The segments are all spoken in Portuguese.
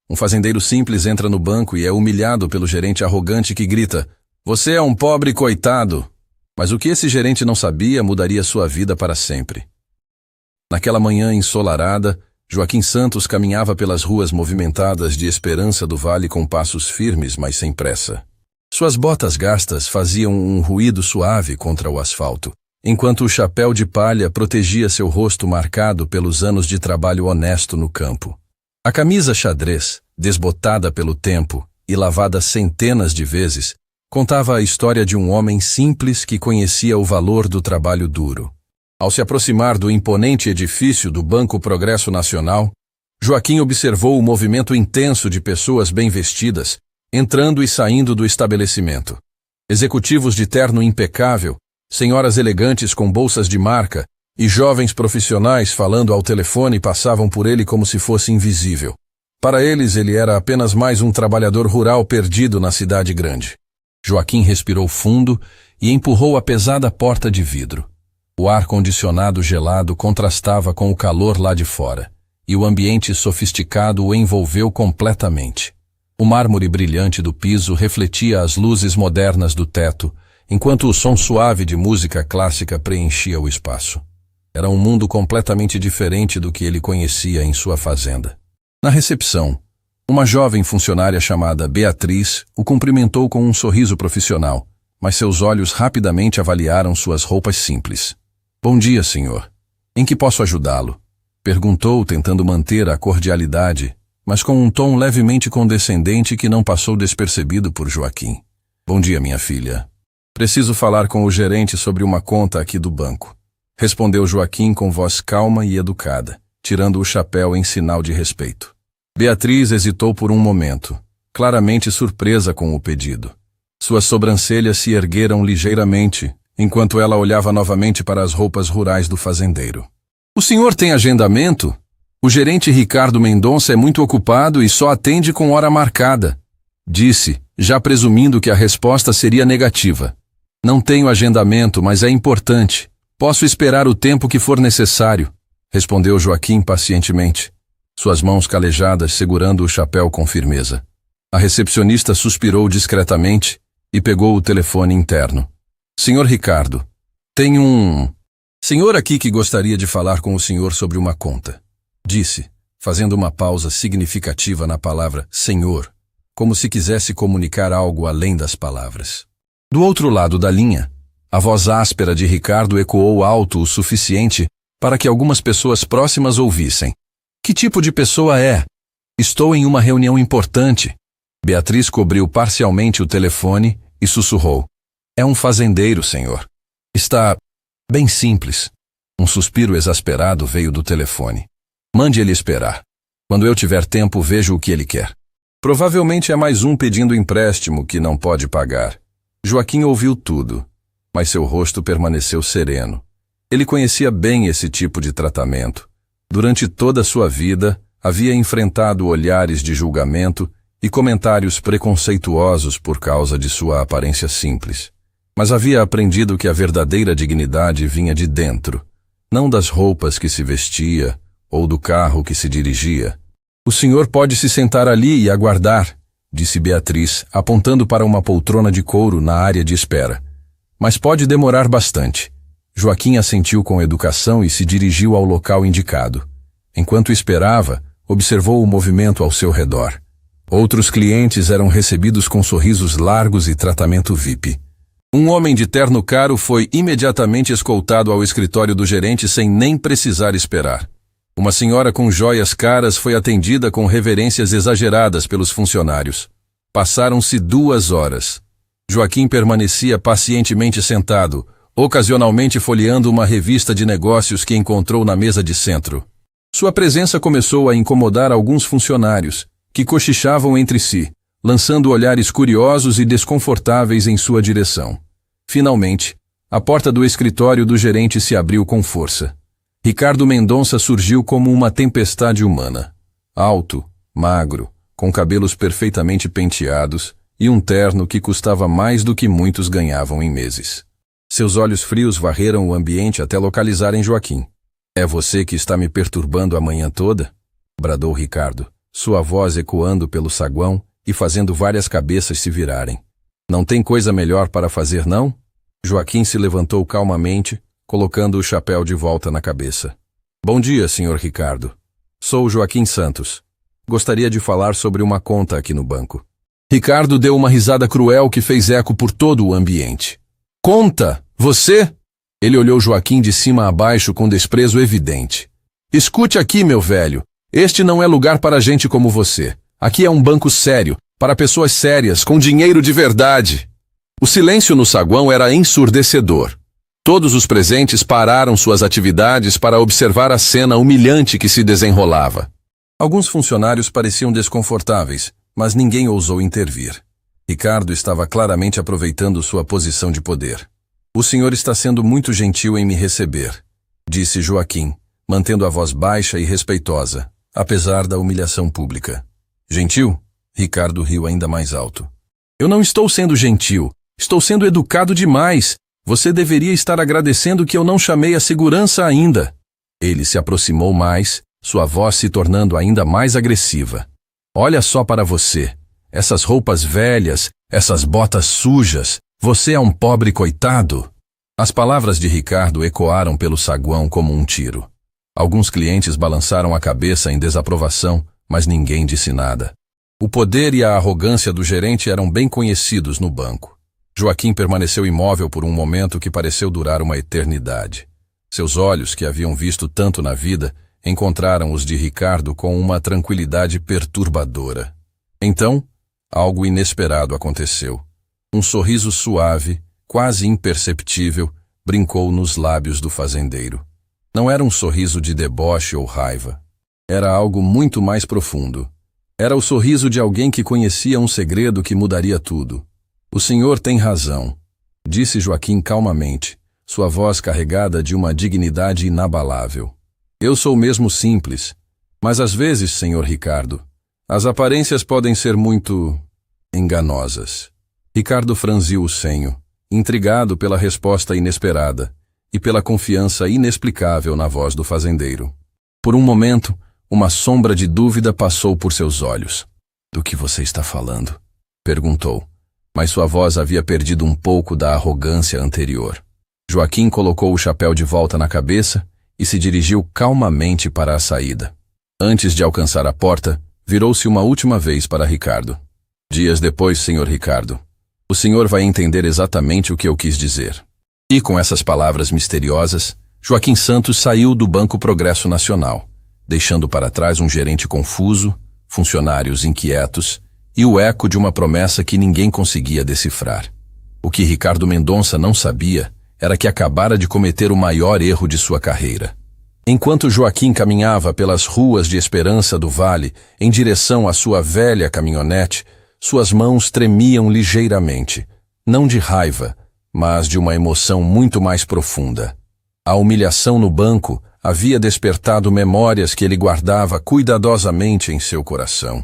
Um fazendeiro simples entra no banco e é humilhado pelo gerente arrogante que grita: "Você é um pobre coitado!" Mas o que esse gerente não sabia mudaria sua vida para sempre. Naquela manhã ensolarada, Joaquim Santos caminhava pelas ruas movimentadas de esperança do vale com passos firmes, mas sem pressa. Suas botas gastas faziam um ruído suave contra o asfalto, enquanto o chapéu de palha protegia seu rosto marcado pelos anos de trabalho honesto no campo. A camisa xadrez, desbotada pelo tempo e lavada centenas de vezes, contava a história de um homem simples que conhecia o valor do trabalho duro. Ao se aproximar do imponente edifício do Banco Progresso Nacional, Joaquim observou o movimento intenso de pessoas bem vestidas, entrando e saindo do estabelecimento. Executivos de terno impecável, senhoras elegantes com bolsas de marca e jovens profissionais falando ao telefone passavam por ele como se fosse invisível. Para eles, ele era apenas mais um trabalhador rural perdido na cidade grande. Joaquim respirou fundo e empurrou a pesada porta de vidro. O ar-condicionado gelado contrastava com o calor lá de fora, e o ambiente sofisticado o envolveu completamente. O mármore brilhante do piso refletia as luzes modernas do teto, enquanto o som suave de música clássica preenchia o espaço. Era um mundo completamente diferente do que ele conhecia em sua fazenda. Na recepção, uma jovem funcionária chamada Beatriz o cumprimentou com um sorriso profissional, mas seus olhos rapidamente avaliaram suas roupas simples. "Bom dia, senhor. Em que posso ajudá-lo?" perguntou, tentando manter a cordialidade, mas com um tom levemente condescendente que não passou despercebido por Joaquim. "Bom dia, minha filha. Preciso falar com o gerente sobre uma conta aqui do banco", respondeu Joaquim com voz calma e educada, tirando o chapéu em sinal de respeito. Beatriz hesitou por um momento, claramente surpresa com o pedido. Suas sobrancelhas se ergueram ligeiramente, enquanto ela olhava novamente para as roupas rurais do fazendeiro. "O senhor tem agendamento? O gerente Ricardo Mendonça é muito ocupado e só atende com hora marcada", disse, já presumindo que a resposta seria negativa. "Não tenho agendamento, mas é importante. Posso esperar o tempo que for necessário", respondeu Joaquim pacientemente, suas mãos calejadas segurando o chapéu com firmeza. A recepcionista suspirou discretamente e pegou o telefone interno. "Senhor Ricardo, tem um senhor aqui que gostaria de falar com o senhor sobre uma conta", disse, fazendo uma pausa significativa na palavra senhor, como se quisesse comunicar algo além das palavras. Do outro lado da linha, a voz áspera de Ricardo ecoou alto o suficiente para que algumas pessoas próximas ouvissem. "Que tipo de pessoa é? Estou em uma reunião importante." Beatriz cobriu parcialmente o telefone e sussurrou: "É um fazendeiro, senhor. Está bem simples." Um suspiro exasperado veio do telefone. "Mande ele esperar. Quando eu tiver tempo, vejo o que ele quer." Provavelmente é mais um pedindo empréstimo que não pode pagar. Joaquim ouviu tudo, mas seu rosto permaneceu sereno. Ele conhecia bem esse tipo de tratamento. Durante toda a sua vida, havia enfrentado olhares de julgamento e comentários preconceituosos por causa de sua aparência simples. Mas havia aprendido que a verdadeira dignidade vinha de dentro, não das roupas que se vestia ou do carro que se dirigia. "O senhor pode se sentar ali e aguardar", disse Beatriz, apontando para uma poltrona de couro na área de espera. "Mas pode demorar bastante." Joaquim assentiu com educação e se dirigiu ao local indicado. Enquanto esperava, observou o movimento ao seu redor. Outros clientes eram recebidos com sorrisos largos e tratamento VIP. Um homem de terno caro foi imediatamente escoltado ao escritório do gerente sem nem precisar esperar. Uma senhora com joias caras foi atendida com reverências exageradas pelos funcionários. Passaram-se 2 horas. Joaquim permanecia pacientemente sentado, ocasionalmente folheando uma revista de negócios que encontrou na mesa de centro. Sua presença começou a incomodar alguns funcionários, que cochichavam entre si, lançando olhares curiosos e desconfortáveis em sua direção. Finalmente, a porta do escritório do gerente se abriu com força. Ricardo Mendonça surgiu como uma tempestade humana. Alto, magro, com cabelos perfeitamente penteados e um terno que custava mais do que muitos ganhavam em meses. Seus olhos frios varreram o ambiente até localizarem Joaquim. "É você que está me perturbando a manhã toda?" bradou Ricardo, sua voz ecoando pelo saguão e fazendo várias cabeças se virarem. Não tem coisa melhor para fazer, não? Joaquim se levantou calmamente, colocando o chapéu de volta na cabeça. Bom dia, Sr. Ricardo. Sou Joaquim Santos. Gostaria de falar sobre uma conta aqui no banco. Ricardo deu uma risada cruel que fez eco por todo o ambiente. Conta? Você? Ele olhou Joaquim de cima a baixo com desprezo evidente. Escute aqui, meu velho. Este não é lugar para gente como você. Aqui é um banco sério, para pessoas sérias, com dinheiro de verdade. O silêncio no saguão era ensurdecedor. Todos os presentes pararam suas atividades para observar a cena humilhante que se desenrolava. Alguns funcionários pareciam desconfortáveis, mas ninguém ousou intervir. Ricardo estava claramente aproveitando sua posição de poder. O senhor está sendo muito gentil em me receber, disse Joaquim, mantendo a voz baixa e respeitosa, apesar da humilhação pública. Gentil? Ricardo riu ainda mais alto. Eu não estou sendo gentil, estou sendo educado demais. Você deveria estar agradecendo que eu não chamei a segurança ainda. Ele se aproximou mais, sua voz se tornando ainda mais agressiva. Olha só para você. Essas roupas velhas, essas botas sujas. Você é um pobre coitado. As palavras de Ricardo ecoaram pelo saguão como um tiro. Alguns clientes balançaram a cabeça em desaprovação, mas ninguém disse nada. O poder e a arrogância do gerente eram bem conhecidos no banco. Joaquim permaneceu imóvel por um momento que pareceu durar uma eternidade. Seus olhos, que haviam visto tanto na vida, encontraram os de Ricardo com uma tranquilidade perturbadora. Então, algo inesperado aconteceu. Um sorriso suave, quase imperceptível, brincou nos lábios do fazendeiro. Não era um sorriso de deboche ou raiva. Era algo muito mais profundo. Era o sorriso de alguém que conhecia um segredo que mudaria tudo. O senhor tem razão, disse Joaquim calmamente, sua voz carregada de uma dignidade inabalável. Eu sou mesmo simples, mas às vezes, senhor Ricardo, as aparências podem ser muito enganosas. Ricardo franziu o senho, intrigado pela resposta inesperada e pela confiança inexplicável na voz do fazendeiro. Por um momento, uma sombra de dúvida passou por seus olhos. Do que você está falando? Perguntou, mas sua voz havia perdido um pouco da arrogância anterior. Joaquim colocou o chapéu de volta na cabeça e se dirigiu calmamente para a saída. Antes de alcançar a porta, virou-se uma última vez para Ricardo. Dias depois, senhor Ricardo, o senhor vai entender exatamente o que eu quis dizer. E com essas palavras misteriosas, Joaquim Santos saiu do Banco Progresso Nacional, deixando para trás um gerente confuso, funcionários inquietos e o eco de uma promessa que ninguém conseguia decifrar. O que Ricardo Mendonça não sabia era que acabara de cometer o maior erro de sua carreira. Enquanto Joaquim caminhava pelas ruas de Esperança do Vale em direção à sua velha caminhonete, suas mãos tremiam ligeiramente, não de raiva, mas de uma emoção muito mais profunda. A humilhação no banco havia despertado memórias que ele guardava cuidadosamente em seu coração,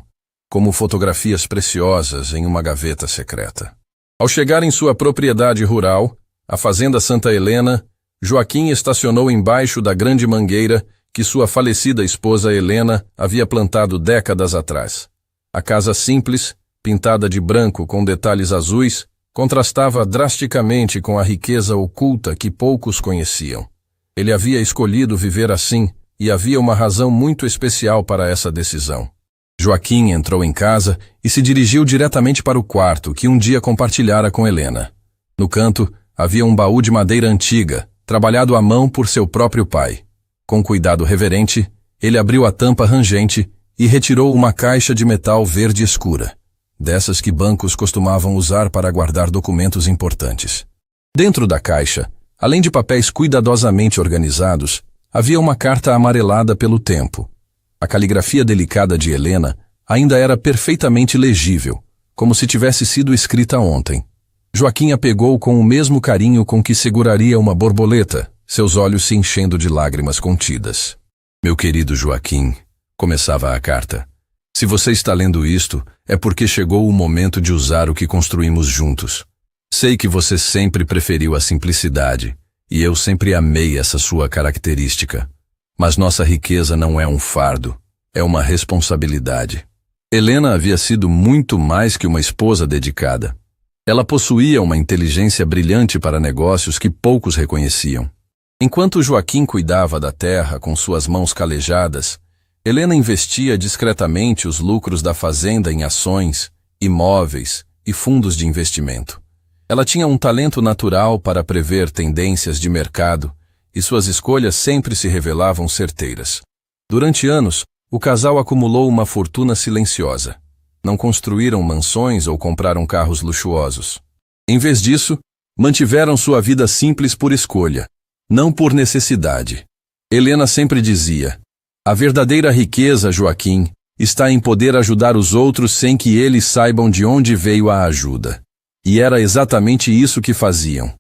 como fotografias preciosas em uma gaveta secreta. Ao chegar em sua propriedade rural, a Fazenda Santa Helena, Joaquim estacionou embaixo da grande mangueira que sua falecida esposa Helena havia plantado décadas atrás. A casa simples, pintada de branco com detalhes azuis, contrastava drasticamente com a riqueza oculta que poucos conheciam. Ele havia escolhido viver assim e havia uma razão muito especial para essa decisão. Joaquim entrou em casa e se dirigiu diretamente para o quarto que um dia compartilhara com Helena. No canto, havia um baú de madeira antiga, trabalhado à mão por seu próprio pai. Com cuidado reverente, ele abriu a tampa rangente e retirou uma caixa de metal verde escura, dessas que bancos costumavam usar para guardar documentos importantes. Dentro da caixa, além de papéis cuidadosamente organizados, havia uma carta amarelada pelo tempo. A caligrafia delicada de Helena ainda era perfeitamente legível, como se tivesse sido escrita ontem. Joaquim a pegou com o mesmo carinho com que seguraria uma borboleta, seus olhos se enchendo de lágrimas contidas. Meu querido Joaquim, começava a carta, se você está lendo isto, é porque chegou o momento de usar o que construímos juntos. Sei que você sempre preferiu a simplicidade, e eu sempre amei essa sua característica. Mas nossa riqueza não é um fardo, É uma responsabilidade. Helena havia sido muito mais que uma esposa dedicada. Ela possuía uma inteligência brilhante para negócios que poucos reconheciam. Enquanto Joaquim cuidava da terra com suas mãos calejadas, Helena investia discretamente os lucros da fazenda em ações, imóveis e fundos de investimento. Ela tinha um talento natural para prever tendências de mercado e suas escolhas sempre se revelavam certeiras. Durante anos, o casal acumulou uma fortuna silenciosa. Não construíram mansões ou compraram carros luxuosos. Em vez disso, mantiveram sua vida simples por escolha, não por necessidade. Helena sempre dizia: "A verdadeira riqueza, Joaquim, está em poder ajudar os outros sem que eles saibam de onde veio a ajuda." E era exatamente isso que faziam.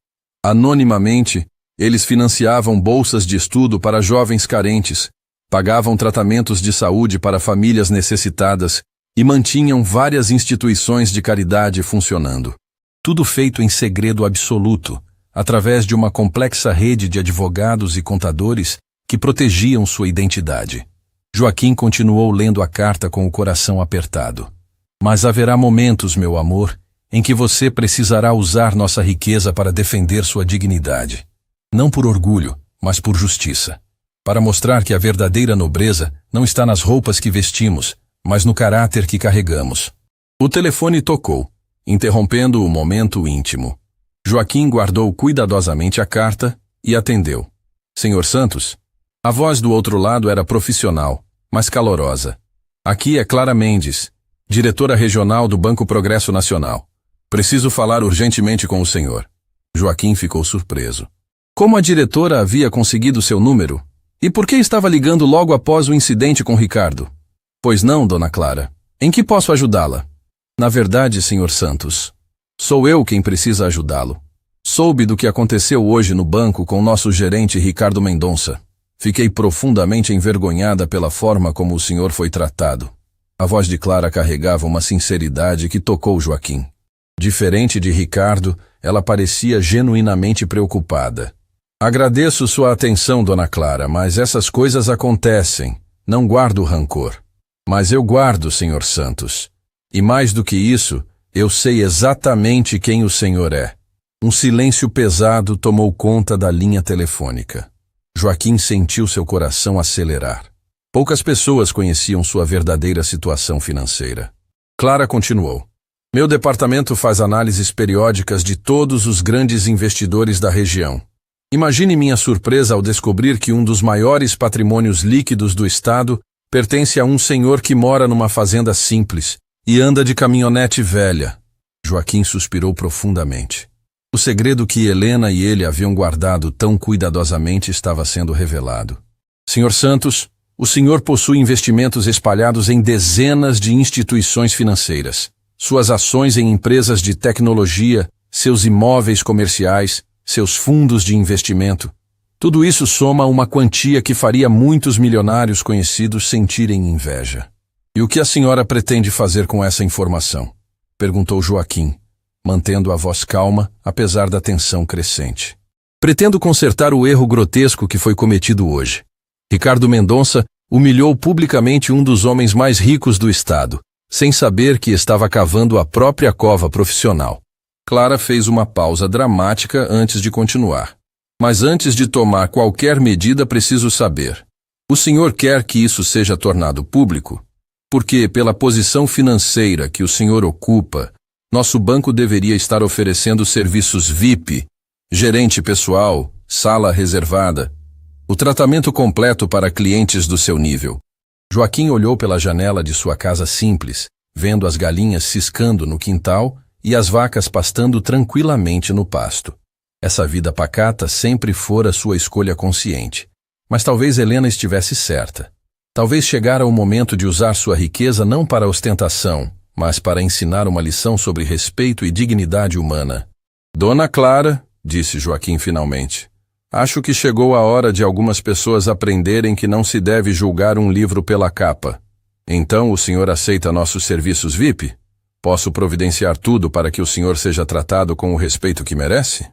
Anonimamente, eles financiavam bolsas de estudo para jovens carentes, pagavam tratamentos de saúde para famílias necessitadas e mantinham várias instituições de caridade funcionando. Tudo feito em segredo absoluto, através de uma complexa rede de advogados e contadores que protegiam sua identidade. Joaquim continuou lendo a carta com o coração apertado. "Mas haverá momentos, meu amor, em que você precisará usar nossa riqueza para defender sua dignidade. Não por orgulho, mas por justiça. Para mostrar que a verdadeira nobreza não está nas roupas que vestimos, mas no caráter que carregamos." O telefone tocou, interrompendo o momento íntimo. Joaquim guardou cuidadosamente a carta e atendeu. "Senhor Santos?" A voz do outro lado era profissional, mas calorosa. "Aqui é Clara Mendes, diretora regional do Banco Progresso Nacional. Preciso falar urgentemente com o senhor." Joaquim ficou surpreso. Como a diretora havia conseguido seu número? E por que estava ligando logo após o incidente com Ricardo? "Pois não, dona Clara. Em que posso ajudá-la?" "Na verdade, senhor Santos, sou eu quem precisa ajudá-lo. Soube do que aconteceu hoje no banco com nosso gerente Ricardo Mendonça. Fiquei profundamente envergonhada pela forma como o senhor foi tratado." A voz de Clara carregava uma sinceridade que tocou Joaquim. Diferente de Ricardo, ela parecia genuinamente preocupada. "Agradeço sua atenção, dona Clara, mas essas coisas acontecem. Não guardo rancor. Mas eu guardo, senhor Santos. E mais do que isso, eu sei exatamente quem o senhor é." Um silêncio pesado tomou conta da linha telefônica. Joaquim sentiu seu coração acelerar. Poucas pessoas conheciam sua verdadeira situação financeira. Clara continuou: "Meu departamento faz análises periódicas de todos os grandes investidores da região. Imagine minha surpresa ao descobrir que um dos maiores patrimônios líquidos do estado pertence a um senhor que mora numa fazenda simples e anda de caminhonete velha." Joaquim suspirou profundamente. O segredo que Helena e ele haviam guardado tão cuidadosamente estava sendo revelado. "Senhor Santos, o senhor possui investimentos espalhados em dezenas de instituições financeiras. Suas ações em empresas de tecnologia, seus imóveis comerciais, seus fundos de investimento. Tudo isso soma uma quantia que faria muitos milionários conhecidos sentirem inveja." "E o que a senhora pretende fazer com essa informação?" perguntou Joaquim, mantendo a voz calma, apesar da tensão crescente. "Pretendo consertar o erro grotesco que foi cometido hoje. Ricardo Mendonça humilhou publicamente um dos homens mais ricos do estado, sem saber que estava cavando a própria cova profissional." Clara fez uma pausa dramática antes de continuar. "Mas antes de tomar qualquer medida, preciso saber. O senhor quer que isso seja tornado público? Porque, pela posição financeira que o senhor ocupa, nosso banco deveria estar oferecendo serviços VIP, gerente pessoal, sala reservada, o tratamento completo para clientes do seu nível." Joaquim olhou pela janela de sua casa simples, vendo as galinhas ciscando no quintal e as vacas pastando tranquilamente no pasto. Essa vida pacata sempre fora sua escolha consciente. Mas talvez Helena estivesse certa. Talvez chegara o momento de usar sua riqueza não para ostentação, mas para ensinar uma lição sobre respeito e dignidade humana. "Dona Clara", disse Joaquim finalmente, "acho que chegou a hora de algumas pessoas aprenderem que não se deve julgar um livro pela capa. Então o senhor aceita nossos serviços VIP? Posso providenciar tudo para que o senhor seja tratado com o respeito que merece?"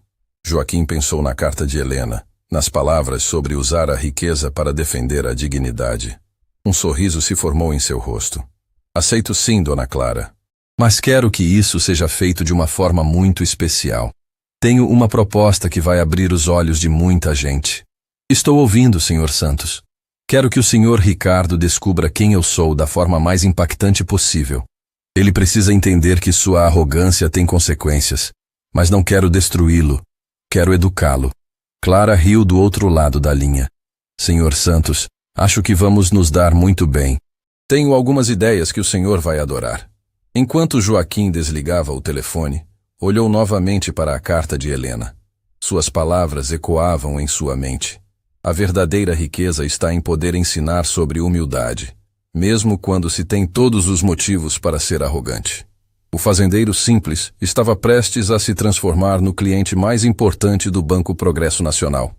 Joaquim pensou na carta de Helena, nas palavras sobre usar a riqueza para defender a dignidade. Um sorriso se formou em seu rosto. Aceito sim, dona Clara. Mas quero que isso seja feito de uma forma muito especial. Tenho uma proposta que vai abrir os olhos de muita gente. Estou ouvindo, Sr. Santos. Quero que o Sr. Ricardo descubra quem eu sou da forma mais impactante possível. Ele precisa entender que sua arrogância tem consequências, mas não quero destruí-lo. Quero educá-lo. Clara riu do outro lado da linha. Sr. Santos, acho que vamos nos dar muito bem. Tenho algumas ideias que o senhor vai adorar. Enquanto Joaquim desligava o telefone, olhou novamente para a carta de Helena. Suas palavras ecoavam em sua mente. A verdadeira riqueza está em poder ensinar sobre humildade, mesmo quando se tem todos os motivos para ser arrogante. O fazendeiro simples estava prestes a se transformar no cliente mais importante do Banco Progresso Nacional.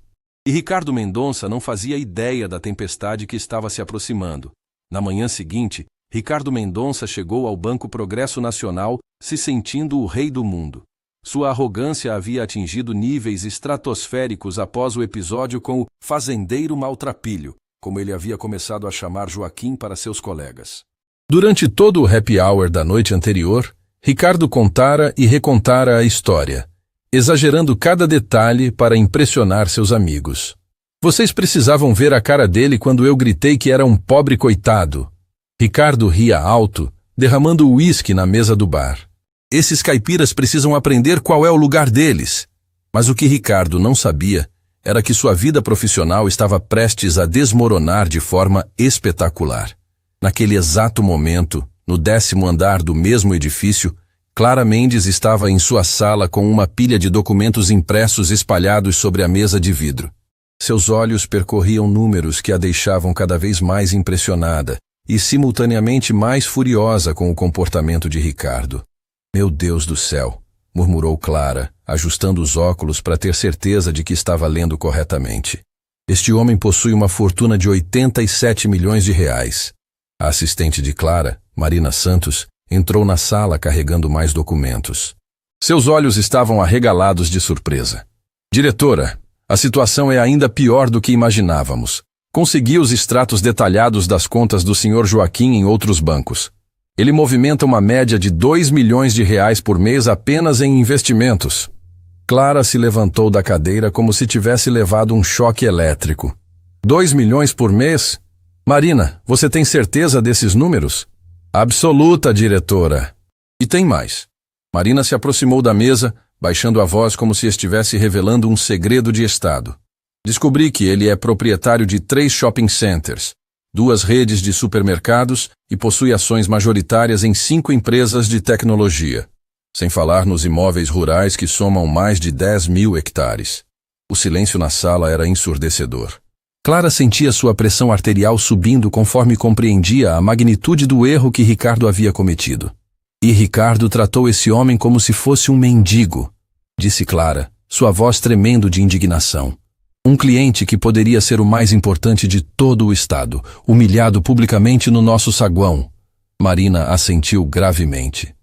E Ricardo Mendonça não fazia ideia da tempestade que estava se aproximando. Na manhã seguinte, Ricardo Mendonça chegou ao Banco Progresso Nacional se sentindo o rei do mundo. Sua arrogância havia atingido níveis estratosféricos após o episódio com o fazendeiro maltrapilho, como ele havia começado a chamar Joaquim para seus colegas. Durante todo o happy hour da noite anterior, Ricardo contara e recontara a história, exagerando cada detalhe para impressionar seus amigos. Vocês precisavam ver a cara dele quando eu gritei que era um pobre coitado. Ricardo ria alto, derramando uísque na mesa do bar. Esses caipiras precisam aprender qual é o lugar deles. Mas o que Ricardo não sabia era que sua vida profissional estava prestes a desmoronar de forma espetacular. Naquele exato momento, no 10º andar do mesmo edifício, Clara Mendes estava em sua sala com uma pilha de documentos impressos espalhados sobre a mesa de vidro. Seus olhos percorriam números que a deixavam cada vez mais impressionada e simultaneamente mais furiosa com o comportamento de Ricardo. Meu Deus do céu, murmurou Clara, ajustando os óculos para ter certeza de que estava lendo corretamente. Este homem possui uma fortuna de 87 milhões de reais. A assistente de Clara, Marina Santos, entrou na sala carregando mais documentos. Seus olhos estavam arregalados de surpresa. Diretora, a situação é ainda pior do que imaginávamos. Consegui os extratos detalhados das contas do Sr. Joaquim em outros bancos. Ele movimenta uma média de 2 milhões de reais por mês apenas em investimentos. Clara se levantou da cadeira como se tivesse levado um choque elétrico. 2 milhões por mês? Marina, você tem certeza desses números? Absoluta, diretora. E tem mais. Marina se aproximou da mesa, baixando a voz como se estivesse revelando um segredo de Estado. Descobri que ele é proprietário de 3 shopping centers, 2 redes de supermercados e possui ações majoritárias em 5 empresas de tecnologia, sem falar nos imóveis rurais que somam mais de 10 mil hectares. O silêncio na sala era ensurdecedor. Clara sentia sua pressão arterial subindo conforme compreendia a magnitude do erro que Ricardo havia cometido. E Ricardo tratou esse homem como se fosse um mendigo, disse Clara, sua voz tremendo de indignação. Um cliente que poderia ser o mais importante de todo o estado, humilhado publicamente no nosso saguão. Marina assentiu gravemente.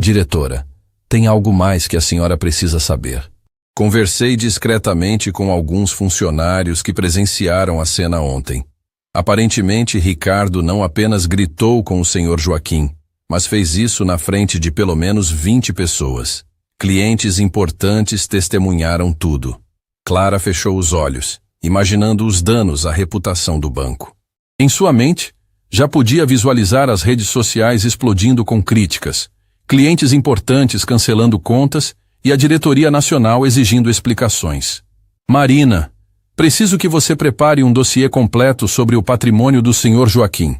Diretora, tem algo mais que a senhora precisa saber. Conversei discretamente com alguns funcionários que presenciaram a cena ontem. Aparentemente, Ricardo não apenas gritou com o Sr. Joaquim, mas fez isso na frente de pelo menos 20 pessoas. Clientes importantes testemunharam tudo. Clara fechou os olhos, imaginando os danos à reputação do banco. Em sua mente, já podia visualizar as redes sociais explodindo com críticas, clientes importantes cancelando contas e a diretoria nacional exigindo explicações. Marina, preciso que você prepare um dossiê completo sobre o patrimônio do Sr. Joaquim.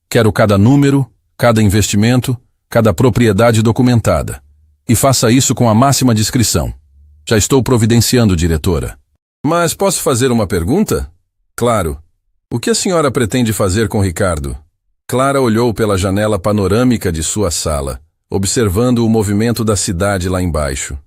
Quero cada número, cada investimento, cada propriedade documentada. E faça isso com a máxima discrição. Já estou providenciando, diretora. Mas posso fazer uma pergunta? Claro. O que a senhora pretende fazer com Ricardo? Clara olhou pela janela panorâmica de sua sala, observando o movimento da cidade lá embaixo.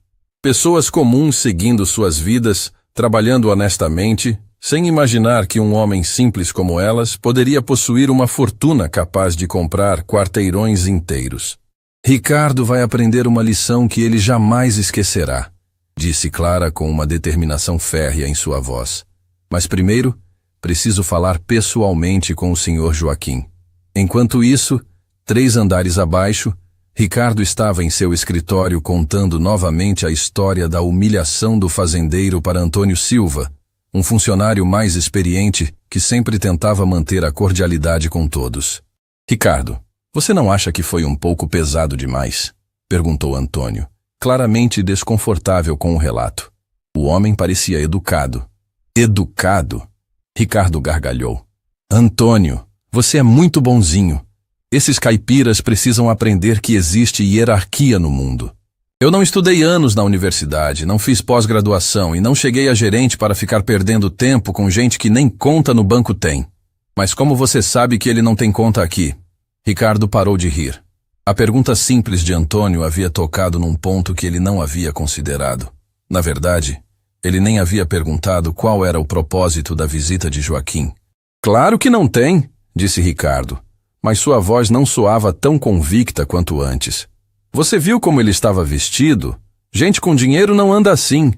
Pessoas comuns seguindo suas vidas, trabalhando honestamente, sem imaginar que um homem simples como elas poderia possuir uma fortuna capaz de comprar quarteirões inteiros. Ricardo vai aprender uma lição que ele jamais esquecerá, disse Clara com uma determinação férrea em sua voz. Mas primeiro, Preciso falar pessoalmente com o Sr. Joaquim. Enquanto isso, 3 andares abaixo, Ricardo estava em seu escritório contando novamente a história da humilhação do fazendeiro para Antônio Silva, um funcionário mais experiente que sempre tentava manter a cordialidade com todos. Ricardo, você não acha que foi um pouco pesado demais? Perguntou Antônio, claramente desconfortável com o relato. O homem parecia educado. Educado? Ricardo gargalhou. Antônio, você é muito bonzinho. Esses caipiras precisam aprender que existe hierarquia no mundo. Eu não estudei anos na universidade, não fiz pós-graduação e não cheguei a gerente para ficar perdendo tempo com gente que nem conta no banco tem. Mas como você sabe que ele não tem conta aqui? Ricardo parou de rir. A pergunta simples de Antônio havia tocado num ponto que ele não havia considerado. Na verdade, ele nem havia perguntado qual era o propósito da visita de Joaquim. Claro que não tem, disse Ricardo, mas sua voz não soava tão convicta quanto antes. Você viu como ele estava vestido? Gente com dinheiro não anda assim.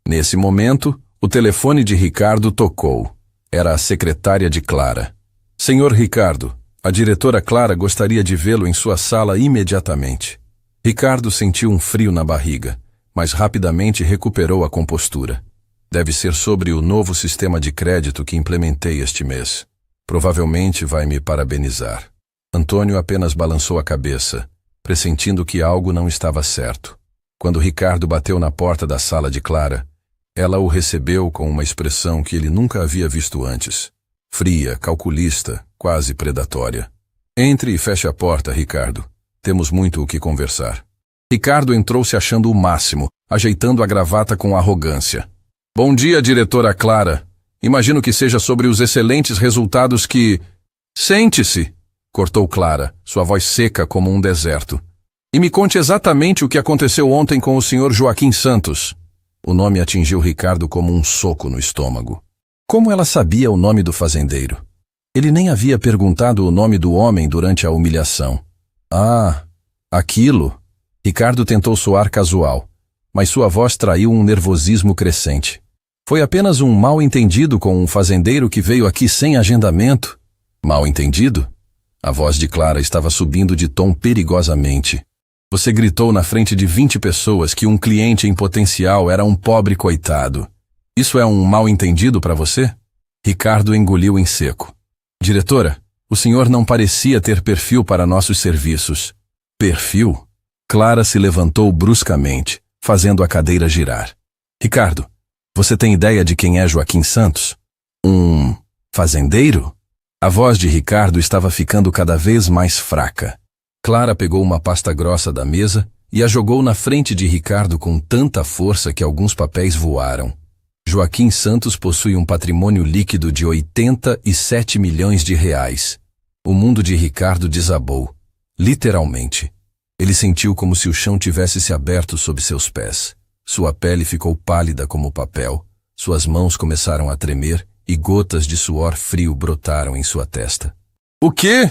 Nesse momento, o telefone de Ricardo tocou. Era a secretária de Clara. Senhor Ricardo, a diretora Clara gostaria de vê-lo em sua sala imediatamente. Ricardo sentiu um frio na barriga, mas rapidamente recuperou a compostura. Deve ser sobre o novo sistema de crédito que implementei este mês. Provavelmente vai me parabenizar. Antônio apenas balançou a cabeça, pressentindo que algo não estava certo. Quando Ricardo bateu na porta da sala de Clara, ela o recebeu com uma expressão que ele nunca havia visto antes. Fria, calculista, quase predatória. Entre e feche a porta, Ricardo. Temos muito o que conversar. Ricardo entrou se achando o máximo, ajeitando a gravata com arrogância. Bom dia, diretora Clara. Imagino que seja sobre os excelentes resultados que... Sente-se, cortou Clara, sua voz seca como um deserto. E me conte exatamente o que aconteceu ontem com o Sr. Joaquim Santos. O nome atingiu Ricardo como um soco no estômago. Como ela sabia o nome do fazendeiro? Ele nem havia perguntado o nome do homem durante a humilhação. Ah, aquilo... Ricardo tentou soar casual, mas sua voz traiu um nervosismo crescente. Foi apenas um mal-entendido com um fazendeiro que veio aqui sem agendamento. Mal-entendido? A voz de Clara estava subindo de tom perigosamente. Você gritou na frente de 20 pessoas que um cliente em potencial era um pobre coitado. Isso é um mal-entendido para você? Ricardo engoliu em seco. Diretora, o senhor não parecia ter perfil para nossos serviços. Perfil? Clara se levantou bruscamente, fazendo a cadeira girar. Ricardo, você tem ideia de quem é Joaquim Santos? Um fazendeiro? A voz de Ricardo estava ficando cada vez mais fraca. Clara pegou uma pasta grossa da mesa e a jogou na frente de Ricardo com tanta força que alguns papéis voaram. Joaquim Santos possui um patrimônio líquido de 87 milhões de reais. O mundo de Ricardo desabou, literalmente. Ele sentiu como se o chão tivesse se aberto sob seus pés. Sua pele ficou pálida como papel, suas mãos começaram a tremer e gotas de suor frio brotaram em sua testa. O quê?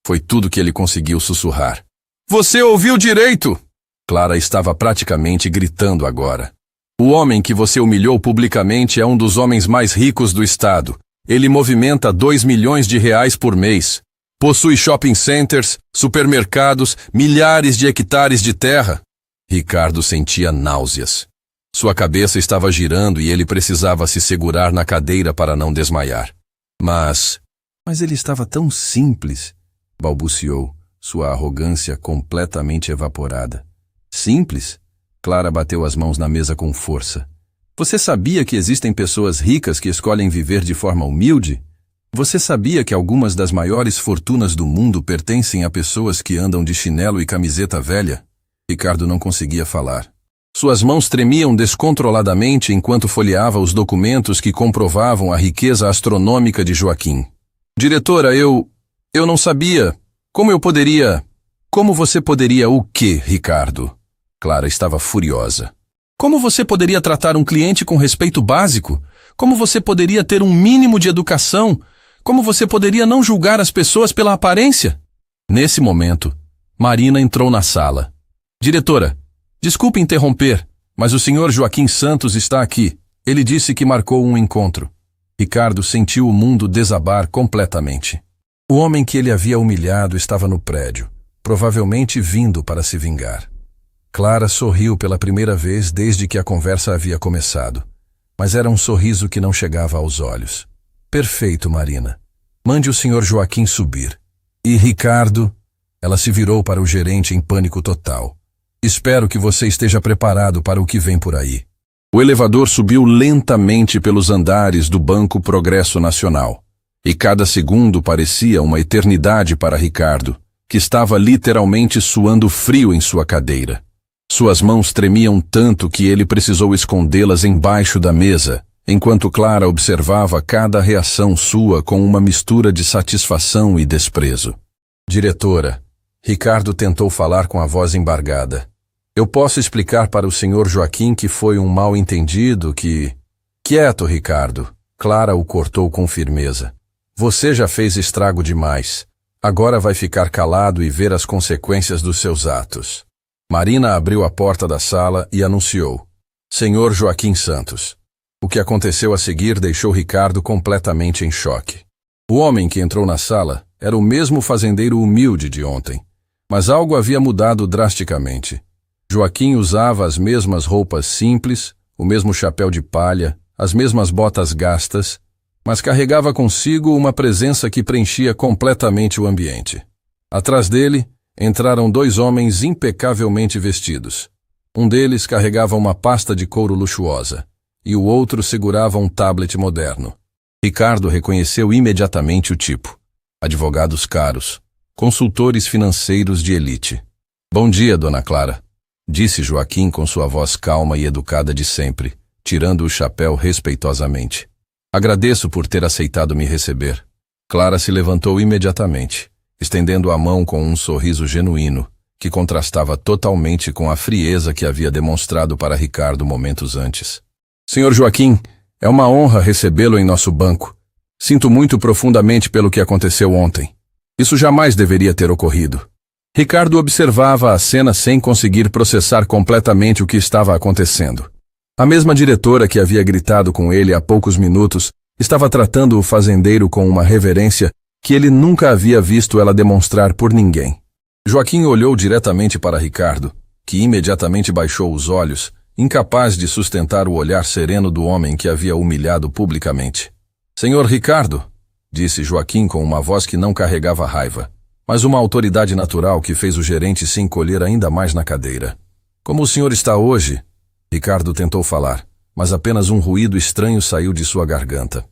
Foi tudo que ele conseguiu sussurrar. Você ouviu direito! Clara estava praticamente gritando agora. O homem que você humilhou publicamente é um dos homens mais ricos do estado. Ele movimenta 2 milhões de reais por mês. Possui shopping centers, supermercados, milhares de hectares de terra. Ricardo sentia náuseas. Sua cabeça estava girando e ele precisava se segurar na cadeira para não desmaiar. Mas ele estava tão simples, balbuciou, sua arrogância completamente evaporada. Simples? Clara bateu as mãos na mesa com força. Você sabia que existem pessoas ricas que escolhem viver de forma humilde? Você sabia que algumas das maiores fortunas do mundo pertencem a pessoas que andam de chinelo e camiseta velha? Ricardo não conseguia falar. Suas mãos tremiam descontroladamente enquanto folheava os documentos que comprovavam a riqueza astronômica de Joaquim. Diretora, eu não sabia. Como eu poderia... Como você poderia o quê, Ricardo? Clara estava furiosa. Como você poderia tratar um cliente com respeito básico? Como você poderia ter um mínimo de educação? Como você poderia não julgar as pessoas pela aparência? Nesse momento, Marina entrou na sala. Diretora, desculpe interromper, mas o senhor Joaquim Santos está aqui. Ele disse que marcou um encontro. Ricardo sentiu o mundo desabar completamente. O homem que ele havia humilhado estava no prédio, provavelmente vindo para se vingar. Clara sorriu pela primeira vez desde que a conversa havia começado, mas era um sorriso que não chegava aos olhos. Perfeito, Marina. Mande o Sr. Joaquim subir. E Ricardo... Ela se virou para o gerente em pânico total. Espero que você esteja preparado para o que vem por aí. O elevador subiu lentamente pelos andares do Banco Progresso Nacional. E cada segundo parecia uma eternidade para Ricardo, que estava literalmente suando frio em sua cadeira. Suas mãos tremiam tanto que ele precisou escondê-las embaixo da mesa, enquanto Clara observava cada reação sua com uma mistura de satisfação e desprezo. Diretora, Ricardo tentou falar com a voz embargada. Eu posso explicar para o Sr. Joaquim que foi um mal-entendido, que... Quieto, Ricardo. Clara o cortou com firmeza. Você já fez estrago demais. Agora vai ficar calado e ver as consequências dos seus atos. Marina abriu a porta da sala e anunciou. Sr. Joaquim Santos. O que aconteceu a seguir deixou Ricardo completamente em choque. O homem que entrou na sala era o mesmo fazendeiro humilde de ontem, mas algo havia mudado drasticamente. Joaquim usava as mesmas roupas simples, o mesmo chapéu de palha, as mesmas botas gastas, mas carregava consigo uma presença que preenchia completamente o ambiente. Atrás dele, entraram dois homens impecavelmente vestidos. Um deles carregava uma pasta de couro luxuosa, e o outro segurava um tablet moderno. Ricardo reconheceu imediatamente o tipo. Advogados caros, consultores financeiros de elite. Bom dia, dona Clara, disse Joaquim com sua voz calma e educada de sempre, tirando o chapéu respeitosamente. Agradeço por ter aceitado me receber. Clara se levantou imediatamente, estendendo a mão com um sorriso genuíno, que contrastava totalmente com a frieza que havia demonstrado para Ricardo momentos antes. Senhor Joaquim, é uma honra recebê-lo em nosso banco. Sinto muito profundamente pelo que aconteceu ontem. Isso jamais deveria ter ocorrido. Ricardo observava a cena sem conseguir processar completamente o que estava acontecendo. A mesma diretora que havia gritado com ele há poucos minutos estava tratando o fazendeiro com uma reverência que ele nunca havia visto ela demonstrar por ninguém. Joaquim olhou diretamente para Ricardo, que imediatamente baixou os olhos, incapaz de sustentar o olhar sereno do homem que havia humilhado publicamente. Senhor Ricardo, disse Joaquim com uma voz que não carregava raiva, mas uma autoridade natural que fez o gerente se encolher ainda mais na cadeira. Como o senhor está hoje? Ricardo tentou falar, mas apenas um ruído estranho saiu de sua garganta.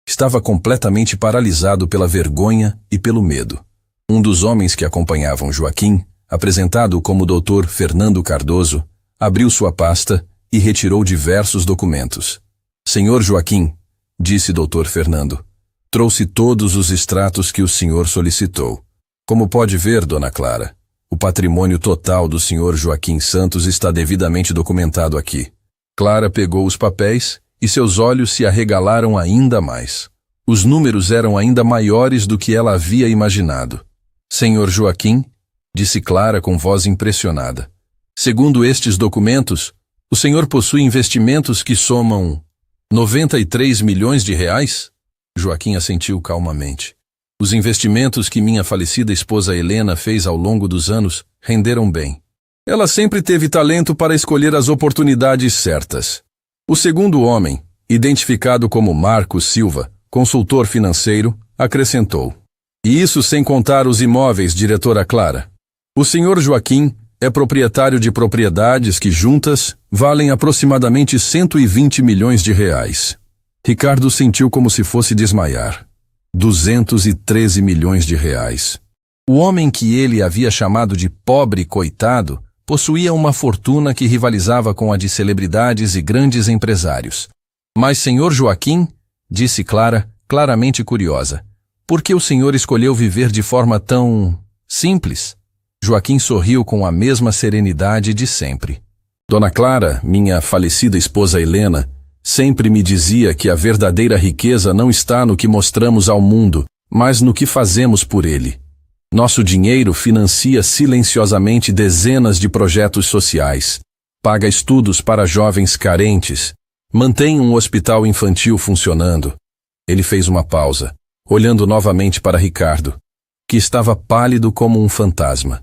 Estava completamente paralisado pela vergonha e pelo medo. Um dos homens que acompanhavam Joaquim, apresentado como Dr. Fernando Cardoso, abriu sua pasta e retirou diversos documentos. Senhor Joaquim, disse Dr. Fernando, trouxe todos os extratos que o senhor solicitou. Como pode ver, dona Clara, o patrimônio total do Sr. Joaquim Santos está devidamente documentado aqui. Clara pegou os papéis e seus olhos se arregalaram ainda mais. Os números eram ainda maiores do que ela havia imaginado. Senhor Joaquim, disse Clara com voz impressionada, segundo estes documentos, o senhor possui investimentos que somam 93 milhões de reais? Joaquim assentiu calmamente. Os investimentos que minha falecida esposa Helena fez ao longo dos anos renderam bem. Ela sempre teve talento para escolher as oportunidades certas. O segundo homem, identificado como Marcos Silva, consultor financeiro, acrescentou. E isso sem contar os imóveis, diretora Clara. O senhor Joaquim é proprietário de propriedades que, juntas, valem aproximadamente 120 milhões de reais. Ricardo sentiu como se fosse desmaiar. 213 milhões de reais. O homem que ele havia chamado de pobre coitado possuía uma fortuna que rivalizava com a de celebridades e grandes empresários. Mas, senhor Joaquim, disse Clara, claramente curiosa, por que o senhor escolheu viver de forma tão simples? Joaquim sorriu com a mesma serenidade de sempre. Dona Clara, minha falecida esposa Helena, sempre me dizia que a verdadeira riqueza não está no que mostramos ao mundo, mas no que fazemos por ele. Nosso dinheiro financia silenciosamente dezenas de projetos sociais, paga estudos para jovens carentes, mantém um hospital infantil funcionando. Ele fez uma pausa, olhando novamente para Ricardo, que estava pálido como um fantasma.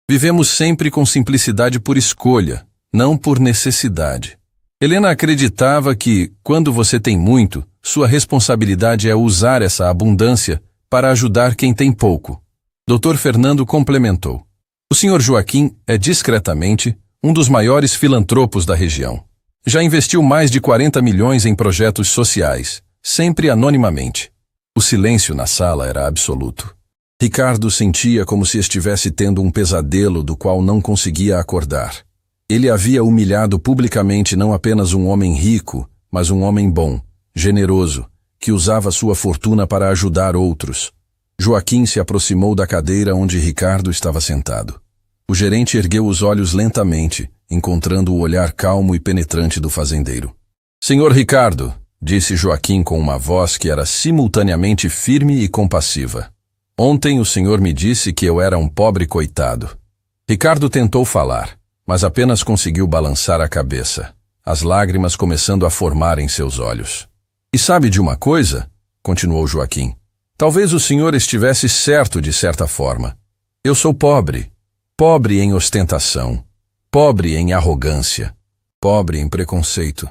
Vivemos sempre com simplicidade por escolha, não por necessidade. Helena acreditava que, quando você tem muito, sua responsabilidade é usar essa abundância para ajudar quem tem pouco. Dr. Fernando complementou. O Sr. Joaquim é discretamente um dos maiores filantropos da região. Já investiu mais de 40 milhões em projetos sociais, sempre anonimamente. O silêncio na sala era absoluto. Ricardo sentia como se estivesse tendo um pesadelo do qual não conseguia acordar. Ele havia humilhado publicamente não apenas um homem rico, mas um homem bom, generoso, que usava sua fortuna para ajudar outros. Joaquim se aproximou da cadeira onde Ricardo estava sentado. O gerente ergueu os olhos lentamente, encontrando o olhar calmo e penetrante do fazendeiro. Senhor Ricardo, disse Joaquim com uma voz que era simultaneamente firme e compassiva. Ontem o senhor me disse que eu era um pobre coitado. Ricardo tentou falar, mas apenas conseguiu balançar a cabeça, as lágrimas começando a formar em seus olhos. E sabe de uma coisa? Continuou Joaquim. Talvez o senhor estivesse certo de certa forma. Eu sou pobre. Pobre em ostentação. Pobre em arrogância. Pobre em preconceito.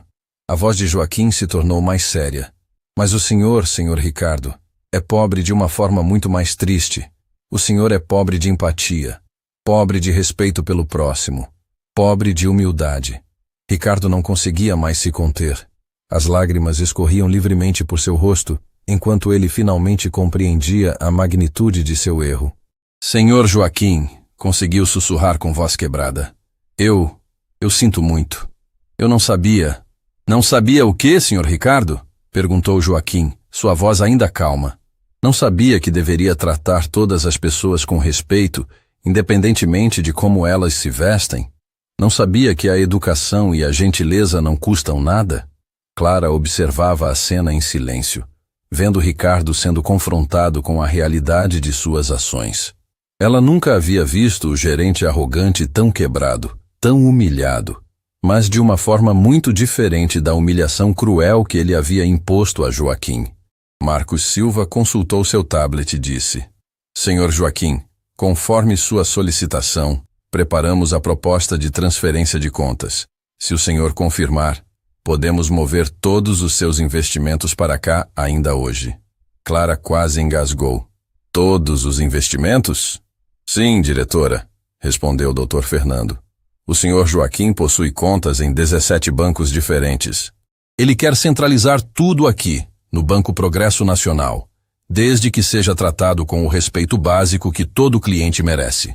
A voz de Joaquim se tornou mais séria. Mas o senhor, senhor Ricardo, é pobre de uma forma muito mais triste. O senhor é pobre de empatia. Pobre de respeito pelo próximo. Pobre de humildade. Ricardo não conseguia mais se conter. As lágrimas escorriam livremente por seu rosto, enquanto ele finalmente compreendia a magnitude de seu erro. Senhor Joaquim, conseguiu sussurrar com voz quebrada. Eu sinto muito. Eu não sabia. Não sabia o quê, senhor Ricardo? Perguntou Joaquim, sua voz ainda calma. Não sabia que deveria tratar todas as pessoas com respeito, independentemente de como elas se vestem? Não sabia que a educação e a gentileza não custam nada? Clara observava a cena em silêncio, vendo Ricardo sendo confrontado com a realidade de suas ações. Ela nunca havia visto o gerente arrogante tão quebrado, tão humilhado, mas de uma forma muito diferente da humilhação cruel que ele havia imposto a Joaquim. Marcos Silva consultou seu tablet e disse: Senhor Joaquim, conforme sua solicitação, preparamos a proposta de transferência de contas. Se o senhor confirmar, podemos mover todos os seus investimentos para cá ainda hoje. Clara quase engasgou. Todos os investimentos? Sim, diretora, respondeu o Dr. Fernando. O senhor Joaquim possui contas em 17 bancos diferentes. Ele quer centralizar tudo aqui, no Banco Progresso Nacional, desde que seja tratado com o respeito básico que todo cliente merece.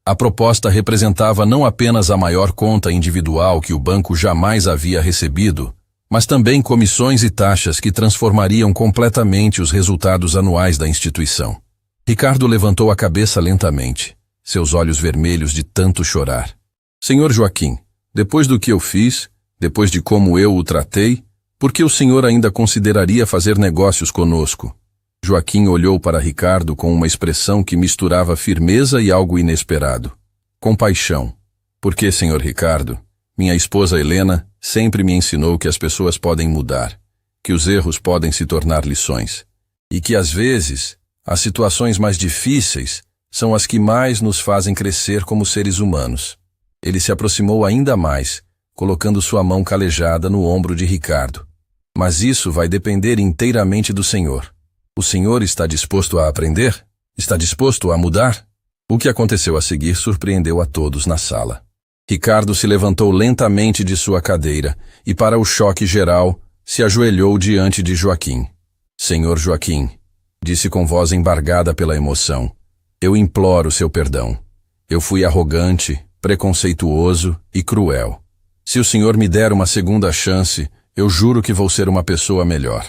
A proposta representava não apenas a maior conta individual que o banco jamais havia recebido, mas também comissões e taxas que transformariam completamente os resultados anuais da instituição. Ricardo levantou a cabeça lentamente, seus olhos vermelhos de tanto chorar. Senhor Joaquim, depois do que eu fiz, depois de como eu o tratei, por que o senhor ainda consideraria fazer negócios conosco? Joaquim olhou para Ricardo com uma expressão que misturava firmeza e algo inesperado. Compaixão. Porque, senhor Ricardo, minha esposa Helena sempre me ensinou que as pessoas podem mudar, que os erros podem se tornar lições, e que, às vezes, as situações mais difíceis são as que mais nos fazem crescer como seres humanos. Ele se aproximou ainda mais, colocando sua mão calejada no ombro de Ricardo. Mas isso vai depender inteiramente do senhor. O senhor está disposto a aprender? Está disposto a mudar? O que aconteceu a seguir surpreendeu a todos na sala. Ricardo se levantou lentamente de sua cadeira e, para o choque geral, se ajoelhou diante de Joaquim. Senhor Joaquim, disse com voz embargada pela emoção, eu imploro seu perdão. Eu fui arrogante, preconceituoso e cruel. Se o senhor me der uma segunda chance, eu juro que vou ser uma pessoa melhor.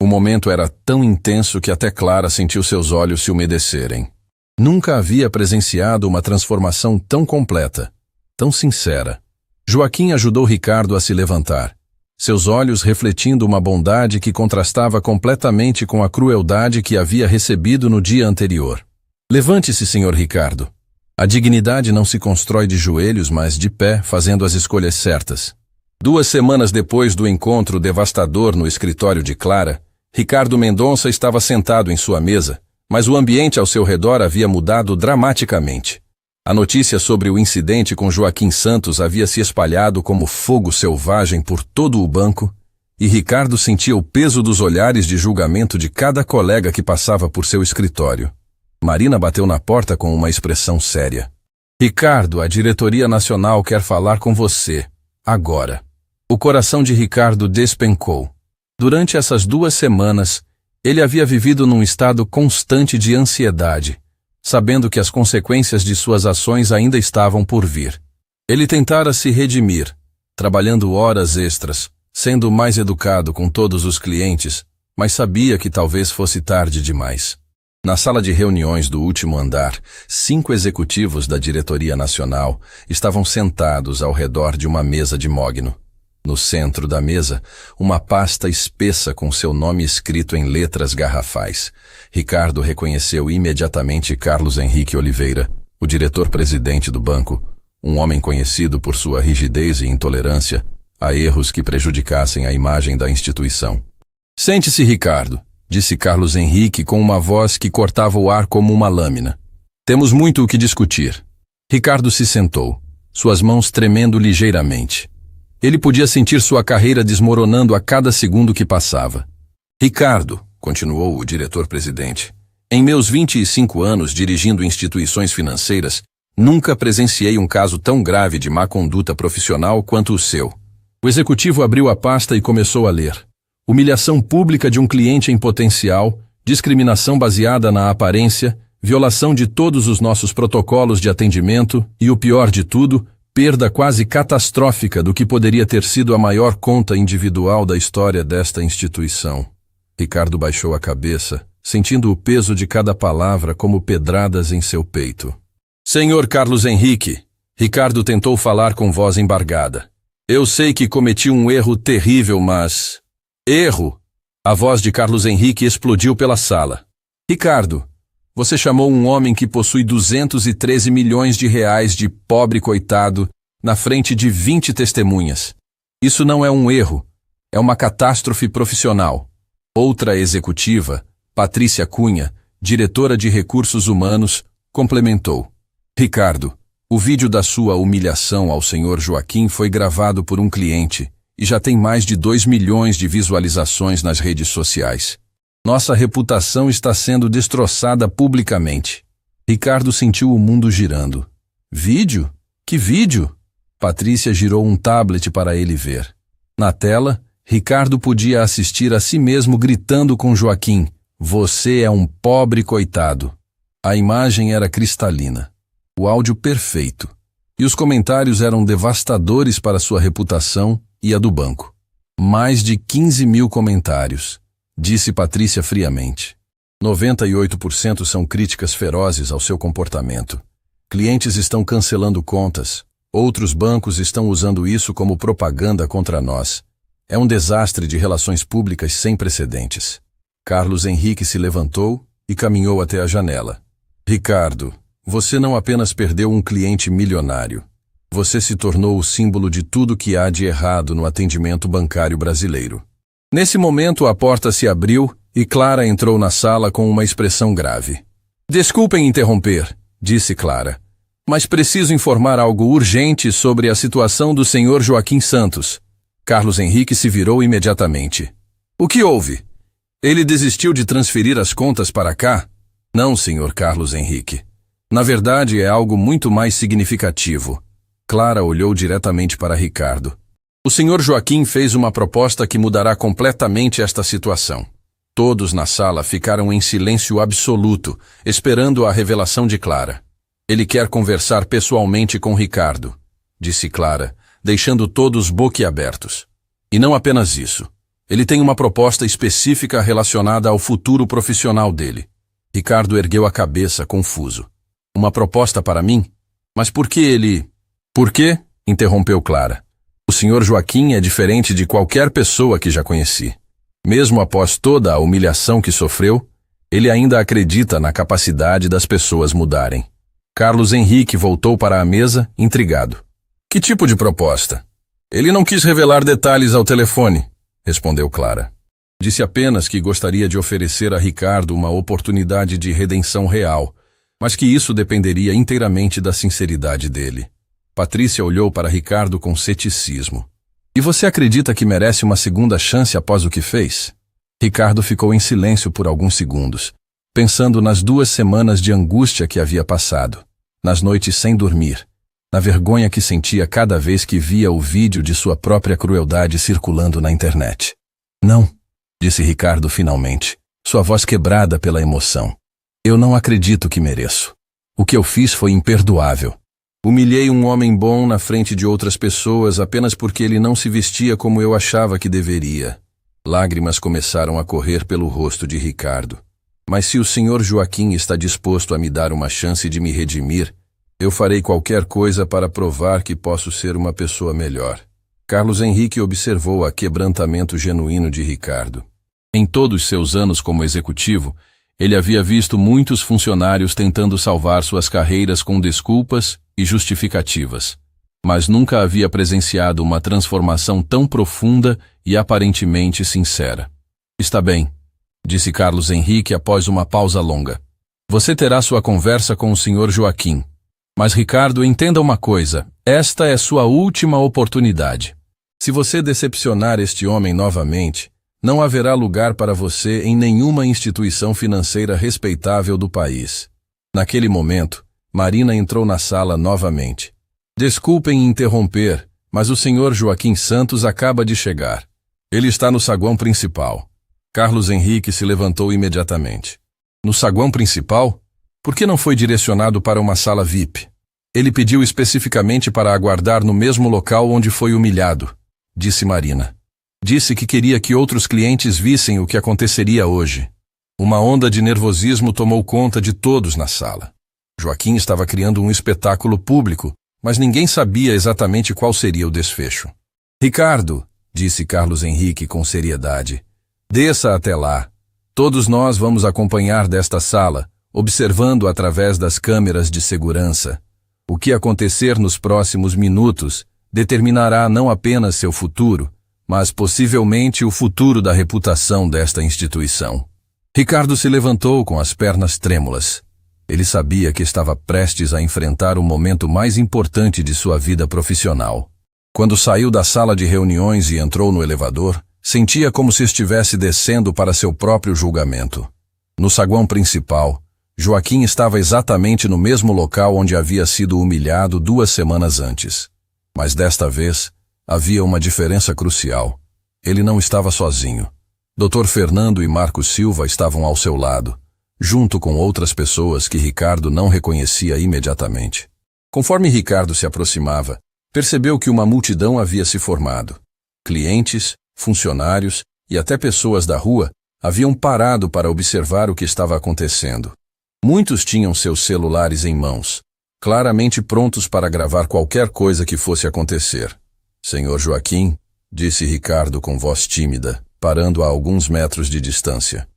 O momento era tão intenso que até Clara sentiu seus olhos se umedecerem. Nunca havia presenciado uma transformação tão completa, tão sincera. Joaquim ajudou Ricardo a se levantar, seus olhos refletindo uma bondade que contrastava completamente com a crueldade que havia recebido no dia anterior. Levante-se, senhor Ricardo. A dignidade não se constrói de joelhos, mas de pé, fazendo as escolhas certas. 2 semanas depois do encontro devastador no escritório de Clara, Ricardo Mendonça estava sentado em sua mesa, mas o ambiente ao seu redor havia mudado dramaticamente. A notícia sobre o incidente com Joaquim Santos havia se espalhado como fogo selvagem por todo o banco, e Ricardo sentia o peso dos olhares de julgamento de cada colega que passava por seu escritório. Marina bateu na porta com uma expressão séria. Ricardo, a diretoria nacional quer falar com você, agora. O coração de Ricardo despencou. Durante essas 2 semanas, ele havia vivido num estado constante de ansiedade, sabendo que as consequências de suas ações ainda estavam por vir. Ele tentara se redimir, trabalhando horas extras, sendo mais educado com todos os clientes, mas sabia que talvez fosse tarde demais. Na sala de reuniões do último andar, 5 executivos da diretoria nacional estavam sentados ao redor de uma mesa de mogno. No centro da mesa, uma pasta espessa com seu nome escrito em letras garrafais. Ricardo reconheceu imediatamente Carlos Henrique Oliveira, o diretor-presidente do banco, um homem conhecido por sua rigidez e intolerância a erros que prejudicassem a imagem da instituição. Sente-se, Ricardo, disse Carlos Henrique com uma voz que cortava o ar como uma lâmina. Temos muito o que discutir. Ricardo se sentou, suas mãos tremendo ligeiramente. Ele podia sentir sua carreira desmoronando a cada segundo que passava. Ricardo, continuou o diretor-presidente, em meus 25 anos dirigindo instituições financeiras, nunca presenciei um caso tão grave de má conduta profissional quanto o seu. O executivo abriu a pasta e começou a ler. Humilhação pública de um cliente em potencial, discriminação baseada na aparência, violação de todos os nossos protocolos de atendimento e, o pior de tudo, perda quase catastrófica do que poderia ter sido a maior conta individual da história desta instituição. Ricardo baixou a cabeça, sentindo o peso de cada palavra como pedradas em seu peito. Senhor Carlos Henrique, Ricardo tentou falar com voz embargada. Eu sei que cometi um erro terrível, mas... Erro! A voz de Carlos Henrique explodiu pela sala. Ricardo, você chamou um homem que possui 213 milhões de reais de pobre coitado na frente de 20 testemunhas. Isso não é um erro, é uma catástrofe profissional. Outra executiva, Patrícia Cunha, diretora de recursos humanos, complementou. Ricardo, o vídeo da sua humilhação ao senhor Joaquim foi gravado por um cliente e já tem mais de 2 milhões de visualizações nas redes sociais. Nossa reputação está sendo destroçada publicamente. Ricardo sentiu o mundo girando. Vídeo? Que vídeo? Patrícia girou um tablet para ele ver. Na tela, Ricardo podia assistir a si mesmo gritando com Joaquim: "Você é um pobre coitado." A imagem era cristalina, o áudio perfeito, e os comentários eram devastadores para sua reputação e a do banco. Mais de 15 mil comentários, disse Patrícia friamente. 98% são críticas ferozes ao seu comportamento. Clientes estão cancelando contas, outros bancos estão usando isso como propaganda contra nós. É um desastre de relações públicas sem precedentes. Carlos Henrique se levantou e caminhou até a janela. Ricardo, você não apenas perdeu um cliente milionário. Você se tornou o símbolo de tudo que há de errado no atendimento bancário brasileiro. Nesse momento a porta se abriu e Clara entrou na sala com uma expressão grave. Desculpem interromper, disse Clara, mas preciso informar algo urgente sobre a situação do senhor Joaquim Santos. Carlos Henrique se virou imediatamente. O que houve? Ele desistiu de transferir as contas para cá? Não, senhor Carlos Henrique. Na verdade, é algo muito mais significativo. Clara olhou diretamente para Ricardo. O senhor Joaquim fez uma proposta que mudará completamente esta situação. Todos na sala ficaram em silêncio absoluto, esperando a revelação de Clara. Ele quer conversar pessoalmente com Ricardo, disse Clara, deixando todos boquiabertos. E não apenas isso. Ele tem uma proposta específica relacionada ao futuro profissional dele. Ricardo ergueu a cabeça, confuso. Uma proposta para mim? Mas por que ele... Por quê? Interrompeu Clara. O senhor Joaquim é diferente de qualquer pessoa que já conheci. Mesmo após toda a humilhação que sofreu, ele ainda acredita na capacidade das pessoas mudarem. Carlos Henrique voltou para a mesa, intrigado. Que tipo de proposta? Ele não quis revelar detalhes ao telefone, respondeu Clara. Disse apenas que gostaria de oferecer a Ricardo uma oportunidade de redenção real, mas que isso dependeria inteiramente da sinceridade dele. Patrícia olhou para Ricardo com ceticismo. E você acredita que merece uma segunda chance após o que fez? Ricardo ficou em silêncio por alguns segundos, pensando nas 2 semanas de angústia que havia passado, nas noites sem dormir, na vergonha que sentia cada vez que via o vídeo de sua própria crueldade circulando na internet. Não, disse Ricardo finalmente, sua voz quebrada pela emoção. Eu não acredito que mereço. O que eu fiz foi imperdoável. Humilhei um homem bom na frente de outras pessoas apenas porque ele não se vestia como eu achava que deveria. Lágrimas começaram a correr pelo rosto de Ricardo. Mas se o Sr. Joaquim está disposto a me dar uma chance de me redimir, eu farei qualquer coisa para provar que posso ser uma pessoa melhor. Carlos Henrique observou o quebrantamento genuíno de Ricardo. Em todos seus anos como executivo, ele havia visto muitos funcionários tentando salvar suas carreiras com desculpas e justificativas, mas nunca havia presenciado uma transformação tão profunda e aparentemente sincera. Está bem, disse Carlos Henrique após uma pausa longa. Você terá sua conversa com o Sr. Joaquim. Mas Ricardo, entenda uma coisa, esta é sua última oportunidade. Se você decepcionar este homem novamente, não haverá lugar para você em nenhuma instituição financeira respeitável do país. Naquele momento, Marina entrou na sala novamente. Desculpem interromper, mas o Sr. Joaquim Santos acaba de chegar. Ele está no saguão principal. Carlos Henrique se levantou imediatamente. No saguão principal? Por que não foi direcionado para uma sala VIP? Ele pediu especificamente para aguardar no mesmo local onde foi humilhado, disse Marina. Disse que queria que outros clientes vissem o que aconteceria hoje. Uma onda de nervosismo tomou conta de todos na sala. Joaquim estava criando um espetáculo público, mas ninguém sabia exatamente qual seria o desfecho. Ricardo, disse Carlos Henrique com seriedade, desça até lá. Todos nós vamos acompanhar desta sala, observando através das câmeras de segurança. O que acontecer nos próximos minutos determinará não apenas seu futuro, mas possivelmente o futuro da reputação desta instituição. Ricardo se levantou com as pernas trêmulas. Ele sabia que estava prestes a enfrentar o momento mais importante de sua vida profissional. Quando saiu da sala de reuniões e entrou no elevador, sentia como se estivesse descendo para seu próprio julgamento. No saguão principal, Joaquim estava exatamente no mesmo local onde havia sido humilhado 2 semanas antes. Mas desta vez, havia uma diferença crucial. Ele não estava sozinho. Dr. Fernando e Marcos Silva estavam ao seu lado, junto com outras pessoas que Ricardo não reconhecia imediatamente. Conforme Ricardo se aproximava, percebeu que uma multidão havia se formado. Clientes, funcionários e até pessoas da rua haviam parado para observar o que estava acontecendo. Muitos tinham seus celulares em mãos, claramente prontos para gravar qualquer coisa que fosse acontecer. Senhor Joaquim, disse Ricardo com voz tímida, parando a alguns metros de distância.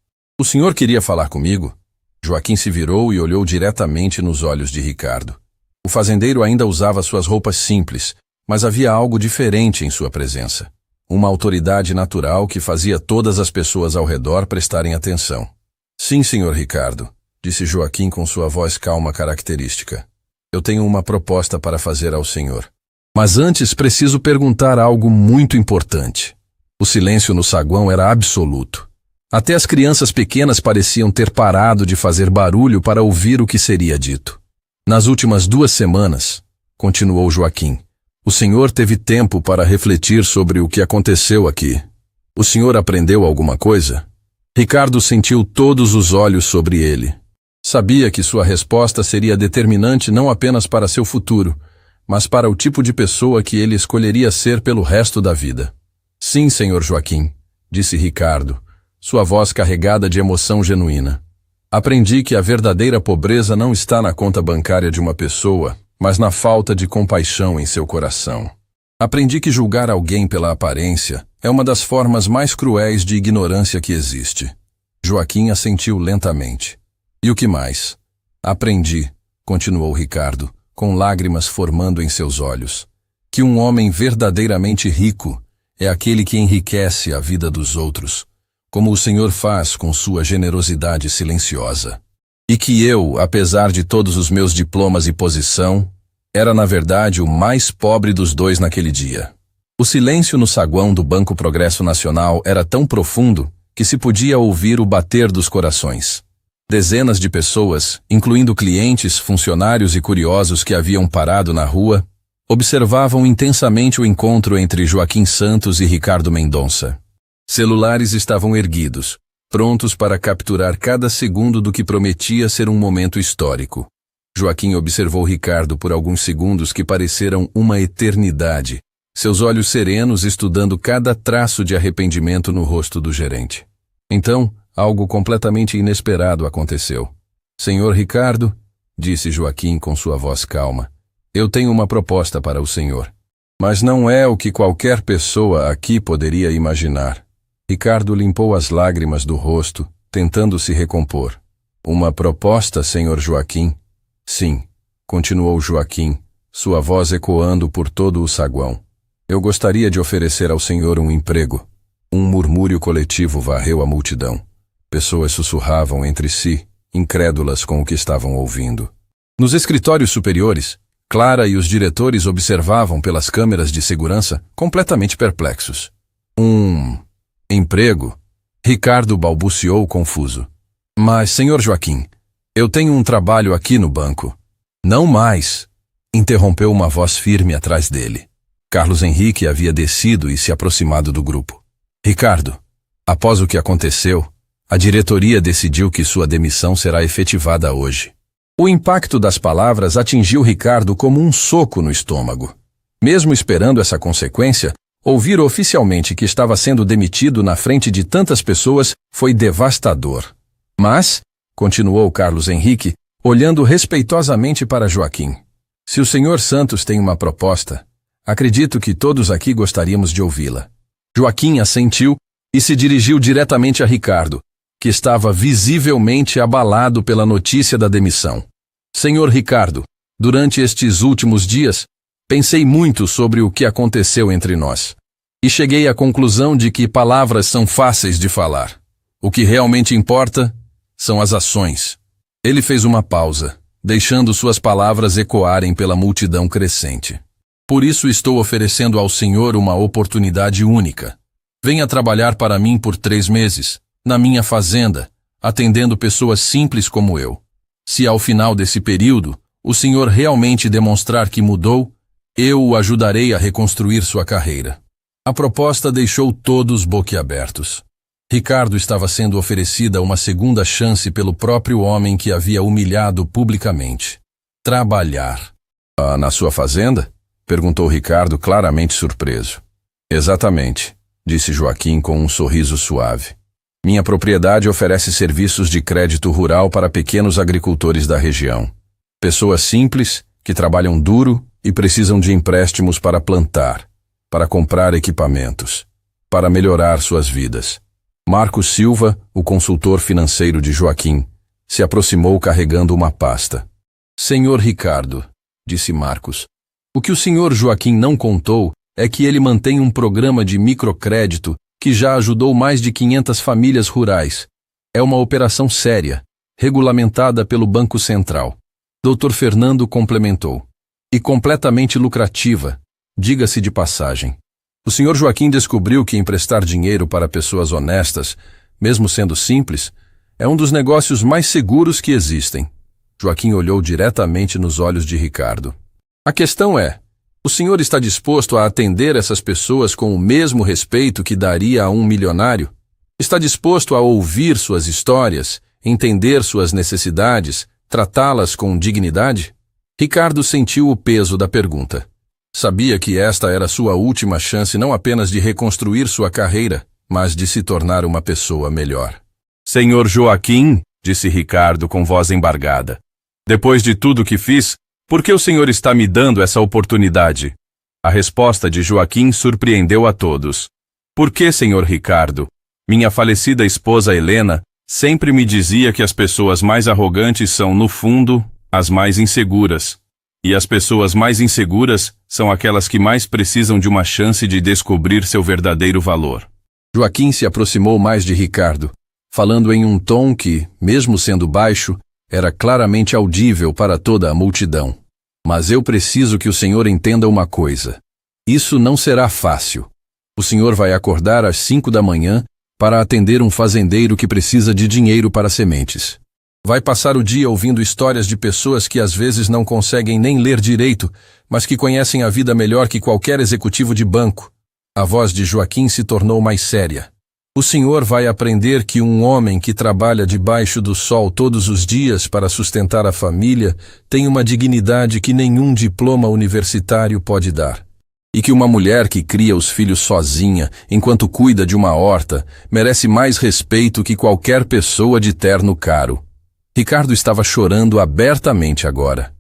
O senhor queria falar comigo? Joaquim se virou e olhou diretamente nos olhos de Ricardo. O fazendeiro ainda usava suas roupas simples, mas havia algo diferente em sua presença. Uma autoridade natural que fazia todas as pessoas ao redor prestarem atenção. Sim, senhor Ricardo, disse Joaquim com sua voz calma característica. Eu tenho uma proposta para fazer ao senhor. Mas antes preciso perguntar algo muito importante. O silêncio no saguão era absoluto. Até as crianças pequenas pareciam ter parado de fazer barulho para ouvir o que seria dito. Nas últimas 2 semanas, continuou Joaquim, o senhor teve tempo para refletir sobre o que aconteceu aqui. O senhor aprendeu alguma coisa? Ricardo sentiu todos os olhos sobre ele. Sabia que sua resposta seria determinante não apenas para seu futuro, mas para o tipo de pessoa que ele escolheria ser pelo resto da vida. Sim, senhor Joaquim, disse Ricardo, sua voz carregada de emoção genuína. Aprendi que a verdadeira pobreza não está na conta bancária de uma pessoa, mas na falta de compaixão em seu coração. Aprendi que julgar alguém pela aparência é uma das formas mais cruéis de ignorância que existe. Joaquim assentiu lentamente. E o que mais? Aprendi, continuou Ricardo, com lágrimas formando em seus olhos, que um homem verdadeiramente rico é aquele que enriquece a vida dos outros, como o Senhor faz com sua generosidade silenciosa. E que eu, apesar de todos os meus diplomas e posição, era na verdade o mais pobre dos dois naquele dia. O silêncio no saguão do Banco Progresso Nacional era tão profundo que se podia ouvir o bater dos corações. Dezenas de pessoas, incluindo clientes, funcionários e curiosos que haviam parado na rua, observavam intensamente o encontro entre Joaquim Santos e Ricardo Mendonça. Celulares estavam erguidos, prontos para capturar cada segundo do que prometia ser um momento histórico. Joaquim observou Ricardo por alguns segundos que pareceram uma eternidade, seus olhos serenos estudando cada traço de arrependimento no rosto do gerente. Então, algo completamente inesperado aconteceu. Senhor Ricardo, disse Joaquim com sua voz calma, eu tenho uma proposta para o senhor. Mas não é o que qualquer pessoa aqui poderia imaginar. Ricardo limpou as lágrimas do rosto, tentando se recompor. Uma proposta, senhor Joaquim? Sim, continuou Joaquim, sua voz ecoando por todo o saguão. Eu gostaria de oferecer ao senhor um emprego. Um murmúrio coletivo varreu a multidão. Pessoas sussurravam entre si, incrédulas com o que estavam ouvindo. Nos escritórios superiores, Clara e os diretores observavam pelas câmeras de segurança, completamente perplexos. Emprego? Ricardo balbuciou confuso. Mas, senhor Joaquim, eu tenho um trabalho aqui no banco. Não mais, interrompeu uma voz firme atrás dele. Carlos Henrique havia descido e se aproximado do grupo. Ricardo, após o que aconteceu, a diretoria decidiu que sua demissão será efetivada hoje. O impacto das palavras atingiu Ricardo como um soco no estômago. Mesmo esperando essa consequência, ouvir oficialmente que estava sendo demitido na frente de tantas pessoas foi devastador. Mas, continuou Carlos Henrique, olhando respeitosamente para Joaquim, se o senhor Santos tem uma proposta, acredito que todos aqui gostaríamos de ouvi-la. Joaquim assentiu e se dirigiu diretamente a Ricardo, que estava visivelmente abalado pela notícia da demissão. Senhor Ricardo, durante estes últimos dias, pensei muito sobre o que aconteceu entre nós. E cheguei à conclusão de que palavras são fáceis de falar. O que realmente importa são as ações. Ele fez uma pausa, deixando suas palavras ecoarem pela multidão crescente. Por isso estou oferecendo ao senhor uma oportunidade única. Venha trabalhar para mim por 3 meses, na minha fazenda, atendendo pessoas simples como eu. Se ao final desse período, o senhor realmente demonstrar que mudou, eu o ajudarei a reconstruir sua carreira. A proposta deixou todos boquiabertos. Ricardo estava sendo oferecida uma segunda chance pelo próprio homem que havia humilhado publicamente. Trabalhar. Na sua fazenda? Perguntou Ricardo, claramente surpreso. Exatamente, disse Joaquim com um sorriso suave. Minha propriedade oferece serviços de crédito rural para pequenos agricultores da região. Pessoas simples, que trabalham duro e precisam de empréstimos para plantar, para comprar equipamentos, para melhorar suas vidas. Marcos Silva, o consultor financeiro de Joaquim, se aproximou carregando uma pasta. Senhor Ricardo, disse Marcos, o que o senhor Joaquim não contou é que ele mantém um programa de microcrédito que já ajudou mais de 500 famílias rurais. É uma operação séria, regulamentada pelo Banco Central. Dr. Fernando complementou. E completamente lucrativa, diga-se de passagem. O senhor Joaquim descobriu que emprestar dinheiro para pessoas honestas, mesmo sendo simples, é um dos negócios mais seguros que existem. Joaquim olhou diretamente nos olhos de Ricardo. A questão é, o senhor está disposto a atender essas pessoas com o mesmo respeito que daria a um milionário? Está disposto a ouvir suas histórias, entender suas necessidades, tratá-las com dignidade? Ricardo sentiu o peso da pergunta. Sabia que esta era sua última chance não apenas de reconstruir sua carreira, mas de se tornar uma pessoa melhor. Senhor Joaquim, disse Ricardo com voz embargada, depois de tudo que fiz, por que o senhor está me dando essa oportunidade? A resposta de Joaquim surpreendeu a todos. Por que, senhor Ricardo? Minha falecida esposa Helena sempre me dizia que as pessoas mais arrogantes são, no fundo, as mais inseguras. E as pessoas mais inseguras são aquelas que mais precisam de uma chance de descobrir seu verdadeiro valor. Joaquim se aproximou mais de Ricardo, falando em um tom que, mesmo sendo baixo, era claramente audível para toda a multidão. Mas eu preciso que o senhor entenda uma coisa. Isso não será fácil. O senhor vai acordar às 5 da manhã para atender um fazendeiro que precisa de dinheiro para sementes. Vai passar o dia ouvindo histórias de pessoas que às vezes não conseguem nem ler direito, mas que conhecem a vida melhor que qualquer executivo de banco. A voz de Joaquim se tornou mais séria. O senhor vai aprender que um homem que trabalha debaixo do sol todos os dias para sustentar a família tem uma dignidade que nenhum diploma universitário pode dar. E que uma mulher que cria os filhos sozinha, enquanto cuida de uma horta, merece mais respeito que qualquer pessoa de terno caro. Ricardo estava chorando abertamente agora.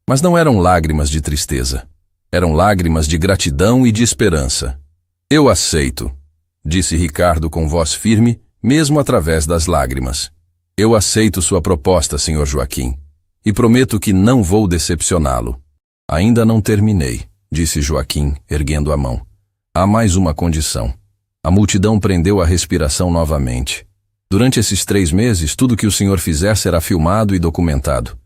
Mas não eram lágrimas de tristeza. Eram lágrimas de gratidão e de esperança. Eu aceito, disse Ricardo com voz firme, mesmo através das lágrimas. Eu aceito sua proposta, Sr. Joaquim, e prometo que não vou decepcioná-lo. Ainda não terminei, disse Joaquim, erguendo a mão. Há mais uma condição. A multidão prendeu a respiração novamente. Durante esses 3 meses, tudo que o senhor fizer será filmado e documentado.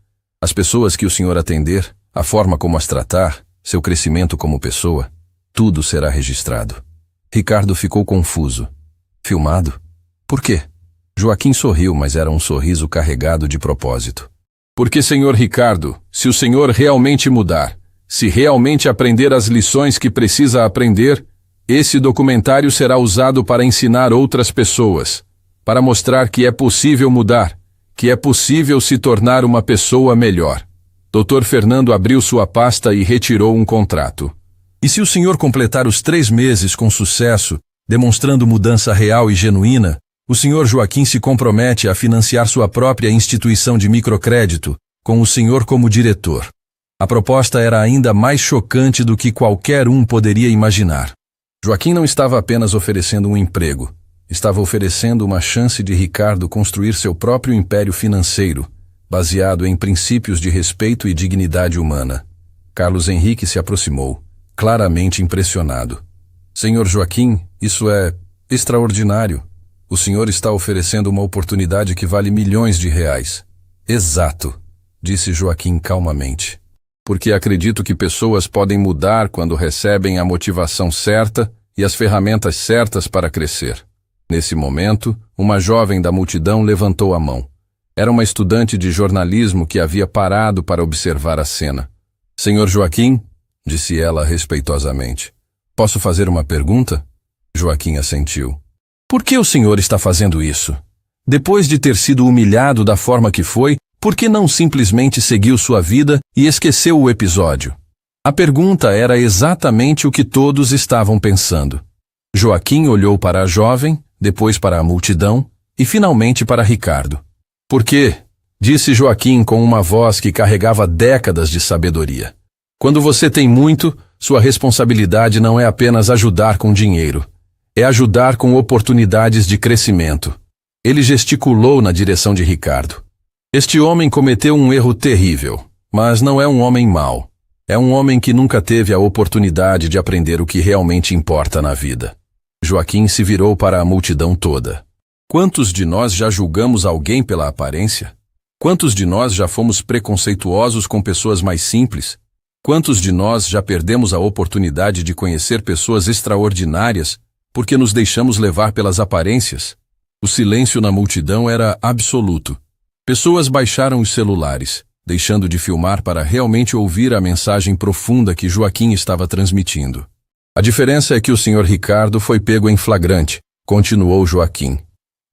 As pessoas que o senhor atender, a forma como as tratar, seu crescimento como pessoa, tudo será registrado. Ricardo ficou confuso. Filmado? Por quê? Joaquim sorriu, mas era um sorriso carregado de propósito. Porque, senhor Ricardo, se o senhor realmente mudar, se realmente aprender as lições que precisa aprender, esse documentário será usado para ensinar outras pessoas, para mostrar que é possível mudar, que é possível se tornar uma pessoa melhor. Dr. Fernando abriu sua pasta e retirou um contrato. E se o senhor completar os 3 meses com sucesso, demonstrando mudança real e genuína, o senhor Joaquim se compromete a financiar sua própria instituição de microcrédito, com o senhor como diretor. A proposta era ainda mais chocante do que qualquer um poderia imaginar. Joaquim não estava apenas oferecendo um emprego, estava oferecendo uma chance de Ricardo construir seu próprio império financeiro, baseado em princípios de respeito e dignidade humana. Carlos Henrique se aproximou, claramente impressionado. Senhor Joaquim, isso é extraordinário. O senhor está oferecendo uma oportunidade que vale milhões de reais. Exato, disse Joaquim calmamente. Porque acredito que pessoas podem mudar quando recebem a motivação certa e as ferramentas certas para crescer. Nesse momento, uma jovem da multidão levantou a mão. Era uma estudante de jornalismo que havia parado para observar a cena. Senhor Joaquim, disse ela respeitosamente. Posso fazer uma pergunta? Joaquim assentiu. Por que o senhor está fazendo isso? Depois de ter sido humilhado da forma que foi, por que não simplesmente seguiu sua vida e esqueceu o episódio? A pergunta era exatamente o que todos estavam pensando. Joaquim olhou para a jovem, depois para a multidão e finalmente para Ricardo. Por quê? Disse Joaquim com uma voz que carregava décadas de sabedoria. Quando você tem muito, sua responsabilidade não é apenas ajudar com dinheiro. É ajudar com oportunidades de crescimento. Ele gesticulou na direção de Ricardo. Este homem cometeu um erro terrível, mas não é um homem mau. É um homem que nunca teve a oportunidade de aprender o que realmente importa na vida. Joaquim se virou para a multidão toda. Quantos de nós já julgamos alguém pela aparência? Quantos de nós já fomos preconceituosos com pessoas mais simples? Quantos de nós já perdemos a oportunidade de conhecer pessoas extraordinárias porque nos deixamos levar pelas aparências? O silêncio na multidão era absoluto. Pessoas baixaram os celulares, deixando de filmar para realmente ouvir a mensagem profunda que Joaquim estava transmitindo. A diferença é que o senhor Ricardo foi pego em flagrante, continuou Joaquim.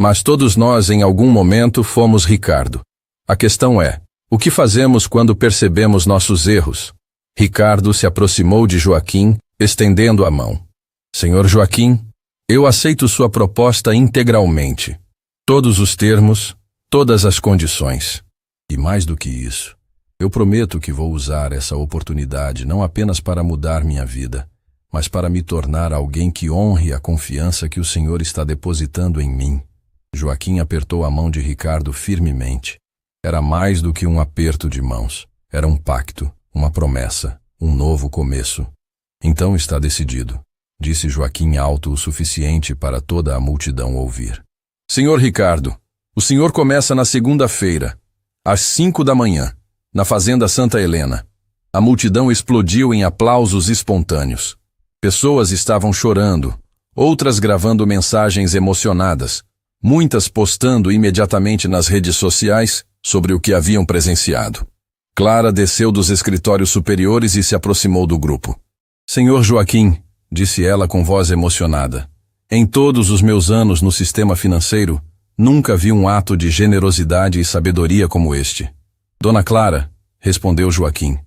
Mas todos nós, em algum momento, fomos Ricardo. A questão é, o que fazemos quando percebemos nossos erros? Ricardo se aproximou de Joaquim, estendendo a mão. Senhor Joaquim, eu aceito sua proposta integralmente. Todos os termos, todas as condições. E mais do que isso, eu prometo que vou usar essa oportunidade não apenas para mudar minha vida, mas para me tornar alguém que honre a confiança que o Senhor está depositando em mim. Joaquim apertou a mão de Ricardo firmemente. Era mais do que um aperto de mãos. Era um pacto, uma promessa, um novo começo. Então está decidido. disse Joaquim alto o suficiente para toda a multidão ouvir. Senhor Ricardo, o senhor começa na segunda-feira, às 5 da manhã, na Fazenda Santa Helena. A multidão explodiu em aplausos espontâneos. Pessoas estavam chorando, outras gravando mensagens emocionadas, muitas postando imediatamente nas redes sociais sobre o que haviam presenciado. Clara desceu dos escritórios superiores e se aproximou do grupo. Senhor Joaquim, disse ela com voz emocionada, em todos os meus anos no sistema financeiro, nunca vi um ato de generosidade e sabedoria como este. Dona Clara, respondeu Joaquim,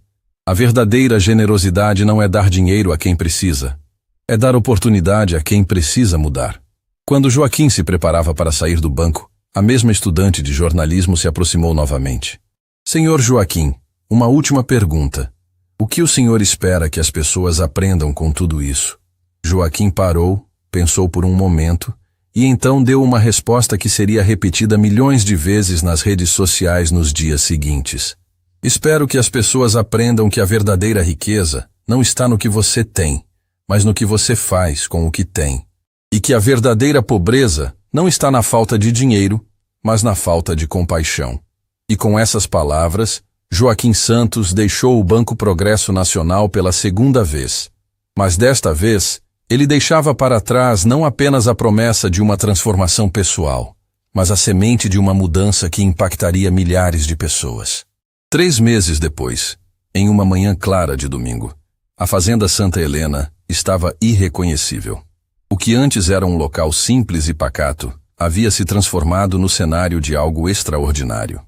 a verdadeira generosidade não é dar dinheiro a quem precisa, é dar oportunidade a quem precisa mudar. Quando Joaquim se preparava para sair do banco, a mesma estudante de jornalismo se aproximou novamente. Senhor Joaquim, uma última pergunta. O que o senhor espera que as pessoas aprendam com tudo isso? Joaquim parou, pensou por um momento, e então deu uma resposta que seria repetida milhões de vezes nas redes sociais nos dias seguintes. Espero que as pessoas aprendam que a verdadeira riqueza não está no que você tem, mas no que você faz com o que tem. E que a verdadeira pobreza não está na falta de dinheiro, mas na falta de compaixão. E com essas palavras, Joaquim Santos deixou o Banco Progresso Nacional pela segunda vez. Mas desta vez, ele deixava para trás não apenas a promessa de uma transformação pessoal, mas a semente de uma mudança que impactaria milhares de pessoas. 3 meses depois, em uma manhã clara de domingo, a Fazenda Santa Helena estava irreconhecível. O que antes era um local simples e pacato, havia se transformado no cenário de algo extraordinário.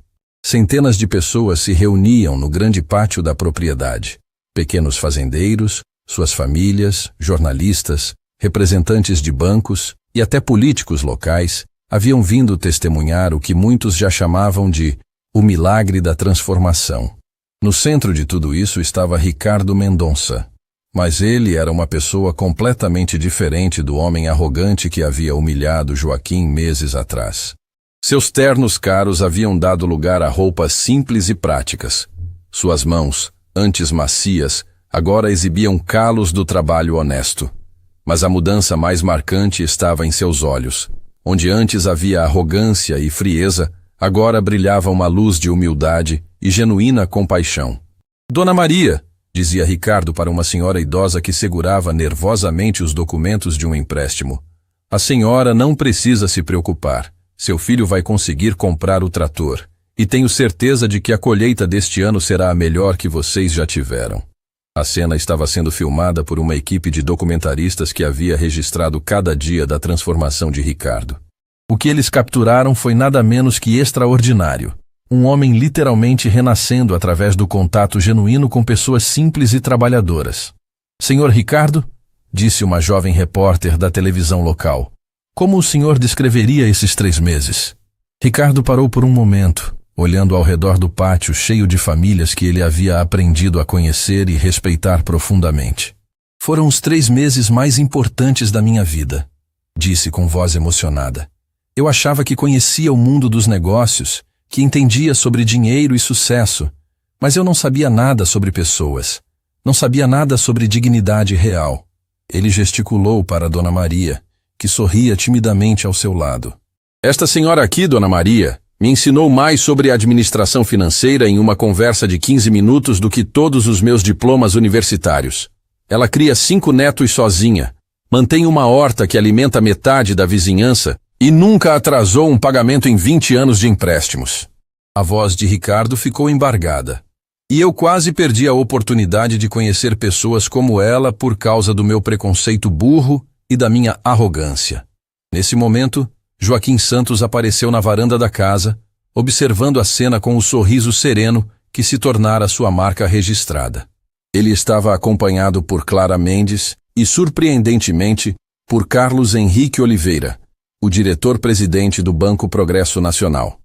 Centenas de pessoas se reuniam no grande pátio da propriedade. Pequenos fazendeiros, suas famílias, jornalistas, representantes de bancos e até políticos locais haviam vindo testemunhar o que muitos já chamavam de o milagre da transformação. No centro de tudo isso estava Ricardo Mendonça, mas ele era uma pessoa completamente diferente do homem arrogante que havia humilhado Joaquim meses atrás. Seus ternos caros haviam dado lugar a roupas simples e práticas. Suas mãos, antes macias, agora exibiam calos do trabalho honesto. Mas a mudança mais marcante estava em seus olhos. Onde antes havia arrogância e frieza, agora brilhava uma luz de humildade e genuína compaixão. Dona Maria, dizia Ricardo para uma senhora idosa que segurava nervosamente os documentos de um empréstimo. A senhora não precisa se preocupar. Seu filho vai conseguir comprar o trator. E tenho certeza de que a colheita deste ano será a melhor que vocês já tiveram. A cena estava sendo filmada por uma equipe de documentaristas que havia registrado cada dia da transformação de Ricardo. O que eles capturaram foi nada menos que extraordinário. Um homem literalmente renascendo através do contato genuíno com pessoas simples e trabalhadoras. Senhor Ricardo, disse uma jovem repórter da televisão local, como o senhor descreveria esses 3 meses? Ricardo parou por um momento, olhando ao redor do pátio cheio de famílias que ele havia aprendido a conhecer e respeitar profundamente. Foram os 3 meses mais importantes da minha vida, disse com voz emocionada. Eu achava que conhecia o mundo dos negócios, que entendia sobre dinheiro e sucesso, mas eu não sabia nada sobre pessoas. Não sabia nada sobre dignidade real. Ele gesticulou para Dona Maria, que sorria timidamente ao seu lado. Esta senhora aqui, Dona Maria, me ensinou mais sobre administração financeira em uma conversa de 15 minutos do que todos os meus diplomas universitários. Ela cria 5 netos sozinha, mantém uma horta que alimenta metade da vizinhança e nunca atrasou um pagamento em 20 anos de empréstimos. A voz de Ricardo ficou embargada. E eu quase perdi a oportunidade de conhecer pessoas como ela por causa do meu preconceito burro e da minha arrogância. Nesse momento, Joaquim Santos apareceu na varanda da casa, observando a cena com o sorriso sereno que se tornara sua marca registrada. Ele estava acompanhado por Clara Mendes e, surpreendentemente, por Carlos Henrique Oliveira, o diretor-presidente do Banco Progresso Nacional.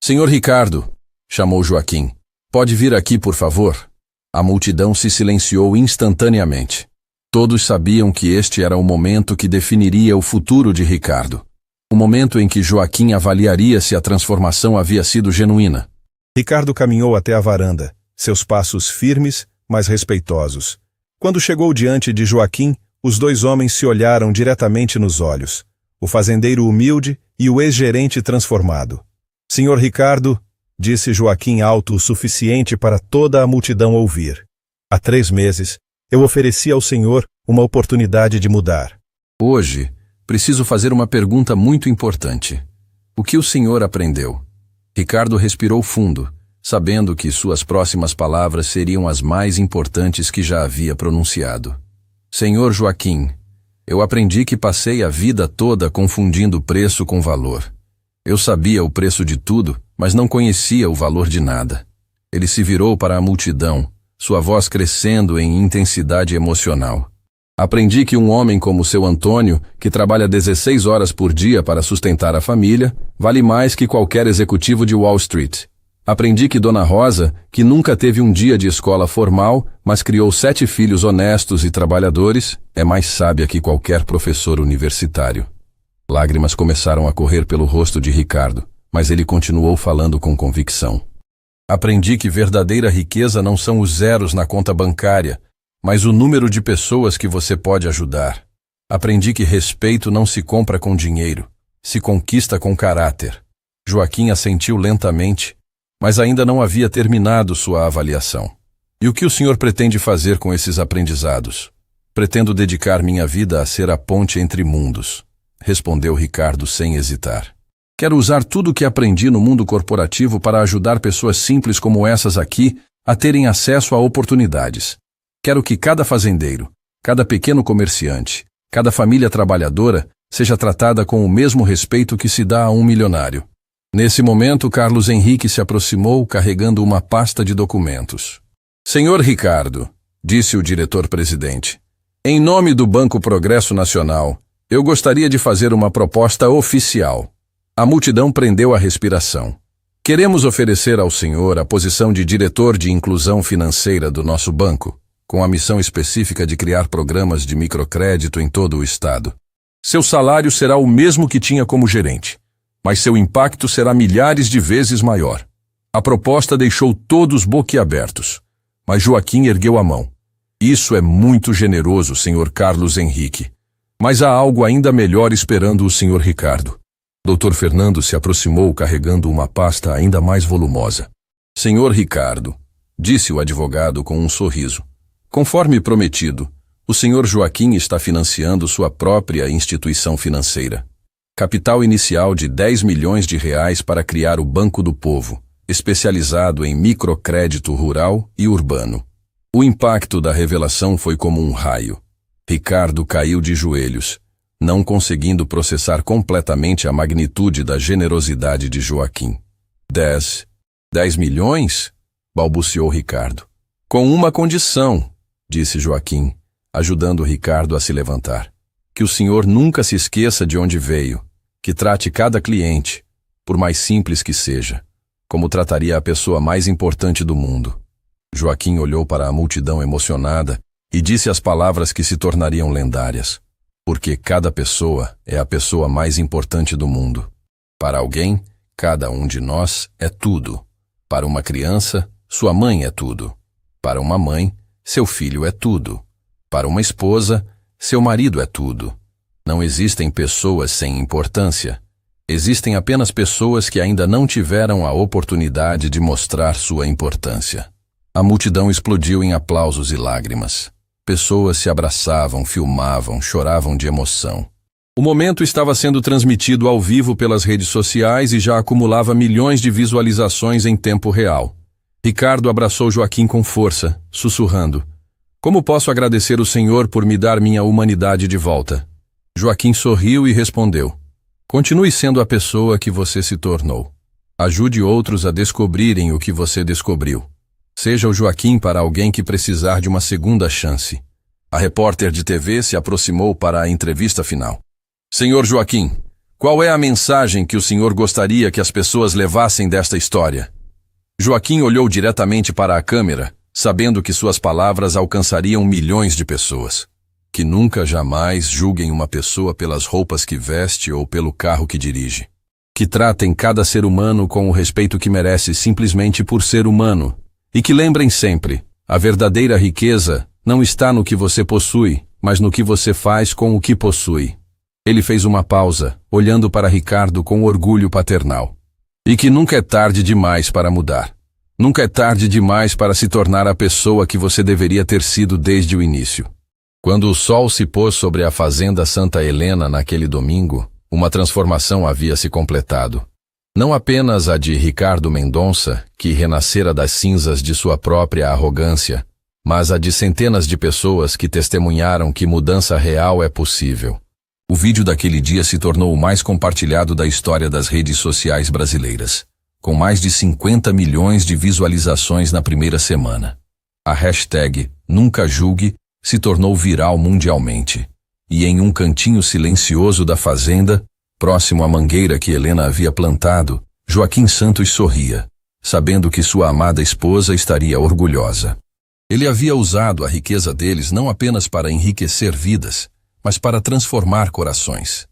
Senhor Ricardo, chamou Joaquim, pode vir aqui, por favor? A multidão se silenciou instantaneamente. Todos sabiam que este era o momento que definiria o futuro de Ricardo. O momento em que Joaquim avaliaria se a transformação havia sido genuína. Ricardo caminhou até a varanda, seus passos firmes, mas respeitosos. Quando chegou diante de Joaquim, Os dois homens se olharam diretamente nos olhos, o fazendeiro humilde e o ex-gerente transformado. Senhor Ricardo, disse Joaquim alto o suficiente para toda a multidão ouvir. Há 3 meses, eu ofereci ao senhor uma oportunidade de mudar. Hoje, preciso fazer uma pergunta muito importante. O que o senhor aprendeu? Ricardo respirou fundo, sabendo que suas próximas palavras seriam as mais importantes que já havia pronunciado. Senhor Joaquim, eu aprendi que passei a vida toda confundindo preço com valor. Eu sabia o preço de tudo, mas não conhecia o valor de nada. Ele se virou para a multidão, sua voz crescendo em intensidade emocional. Aprendi que um homem como seu Antônio, que trabalha 16 horas por dia para sustentar a família, vale mais que qualquer executivo de Wall Street. Aprendi que Dona Rosa, que nunca teve um dia de escola formal, mas criou 7 filhos honestos e trabalhadores, é mais sábia que qualquer professor universitário. Lágrimas começaram a correr pelo rosto de Ricardo, mas ele continuou falando com convicção. Aprendi que verdadeira riqueza não são os zeros na conta bancária, mas o número de pessoas que você pode ajudar. Aprendi que respeito não se compra com dinheiro, se conquista com caráter. Joaquim assentiu lentamente, mas ainda não havia terminado sua avaliação. E o que o senhor pretende fazer com esses aprendizados? Pretendo dedicar minha vida a ser a ponte entre mundos, respondeu Ricardo sem hesitar. Quero usar tudo o que aprendi no mundo corporativo para ajudar pessoas simples como essas aqui a terem acesso a oportunidades. Quero que cada fazendeiro, cada pequeno comerciante, cada família trabalhadora seja tratada com o mesmo respeito que se dá a um milionário. Nesse momento, Carlos Henrique se aproximou carregando uma pasta de documentos. Senhor Ricardo, disse o diretor-presidente, em nome do Banco Progresso Nacional, eu gostaria de fazer uma proposta oficial. A multidão prendeu a respiração. Queremos oferecer ao senhor a posição de diretor de inclusão financeira do nosso banco, com a missão específica de criar programas de microcrédito em todo o estado. Seu salário será o mesmo que tinha como gerente, mas seu impacto será milhares de vezes maior. A proposta deixou todos boquiabertos, mas Joaquim ergueu a mão. Isso é muito generoso, senhor Carlos Henrique, mas há algo ainda melhor esperando o senhor Ricardo. Dr. Fernando se aproximou carregando uma pasta ainda mais volumosa. Senhor Ricardo, disse o advogado com um sorriso, conforme prometido, o senhor Joaquim está financiando sua própria instituição financeira. Capital inicial de 10 milhões de reais para criar o Banco do Povo, especializado em microcrédito rural e urbano. O impacto da revelação foi como um raio. Ricardo caiu de joelhos, não conseguindo processar completamente a magnitude da generosidade de Joaquim. 10 milhões? Balbuciou Ricardo. Com uma condição, disse Joaquim, ajudando Ricardo a se levantar. Que o senhor nunca se esqueça de onde veio, que trate cada cliente, por mais simples que seja, como trataria a pessoa mais importante do mundo. Joaquim olhou para a multidão emocionada e disse as palavras que se tornariam lendárias. Porque cada pessoa é a pessoa mais importante do mundo. Para alguém, cada um de nós é tudo. Para uma criança, sua mãe é tudo. Para uma mãe, seu filho é tudo. Para uma esposa, seu marido é tudo. Não existem pessoas sem importância. Existem apenas pessoas que ainda não tiveram a oportunidade de mostrar sua importância. A multidão explodiu em aplausos e lágrimas. Pessoas se abraçavam, filmavam, choravam de emoção. O momento estava sendo transmitido ao vivo pelas redes sociais e já acumulava milhões de visualizações em tempo real. Ricardo abraçou Joaquim com força, sussurrando: Como posso agradecer o Senhor por me dar minha humanidade de volta? Joaquim sorriu e respondeu: Continue sendo a pessoa que você se tornou. Ajude outros a descobrirem o que você descobriu. Seja o Joaquim para alguém que precisar de uma segunda chance. A repórter de TV se aproximou para a entrevista final. Senhor Joaquim, qual é a mensagem que o senhor gostaria que as pessoas levassem desta história? Joaquim olhou diretamente para a câmera, sabendo que suas palavras alcançariam milhões de pessoas. Que nunca jamais julguem uma pessoa pelas roupas que veste ou pelo carro que dirige. Que tratem cada ser humano com o respeito que merece simplesmente por ser humano. E que lembrem sempre, a verdadeira riqueza não está no que você possui, mas no que você faz com o que possui. Ele fez uma pausa, olhando para Ricardo com orgulho paternal. E que nunca é tarde demais para mudar. Nunca é tarde demais para se tornar a pessoa que você deveria ter sido desde o início. Quando o sol se pôs sobre a fazenda Santa Helena naquele domingo, uma transformação havia se completado. Não apenas a de Ricardo Mendonça, que renascera das cinzas de sua própria arrogância, mas a de centenas de pessoas que testemunharam que mudança real é possível. O vídeo daquele dia se tornou o mais compartilhado da história das redes sociais brasileiras, com mais de 50 milhões de visualizações na primeira semana. A hashtag Nunca Julgue se tornou viral mundialmente, e em um cantinho silencioso da fazenda, próximo à mangueira que Helena havia plantado, Joaquim Santos sorria, sabendo que sua amada esposa estaria orgulhosa. Ele havia usado a riqueza deles não apenas para enriquecer vidas, mas para transformar corações.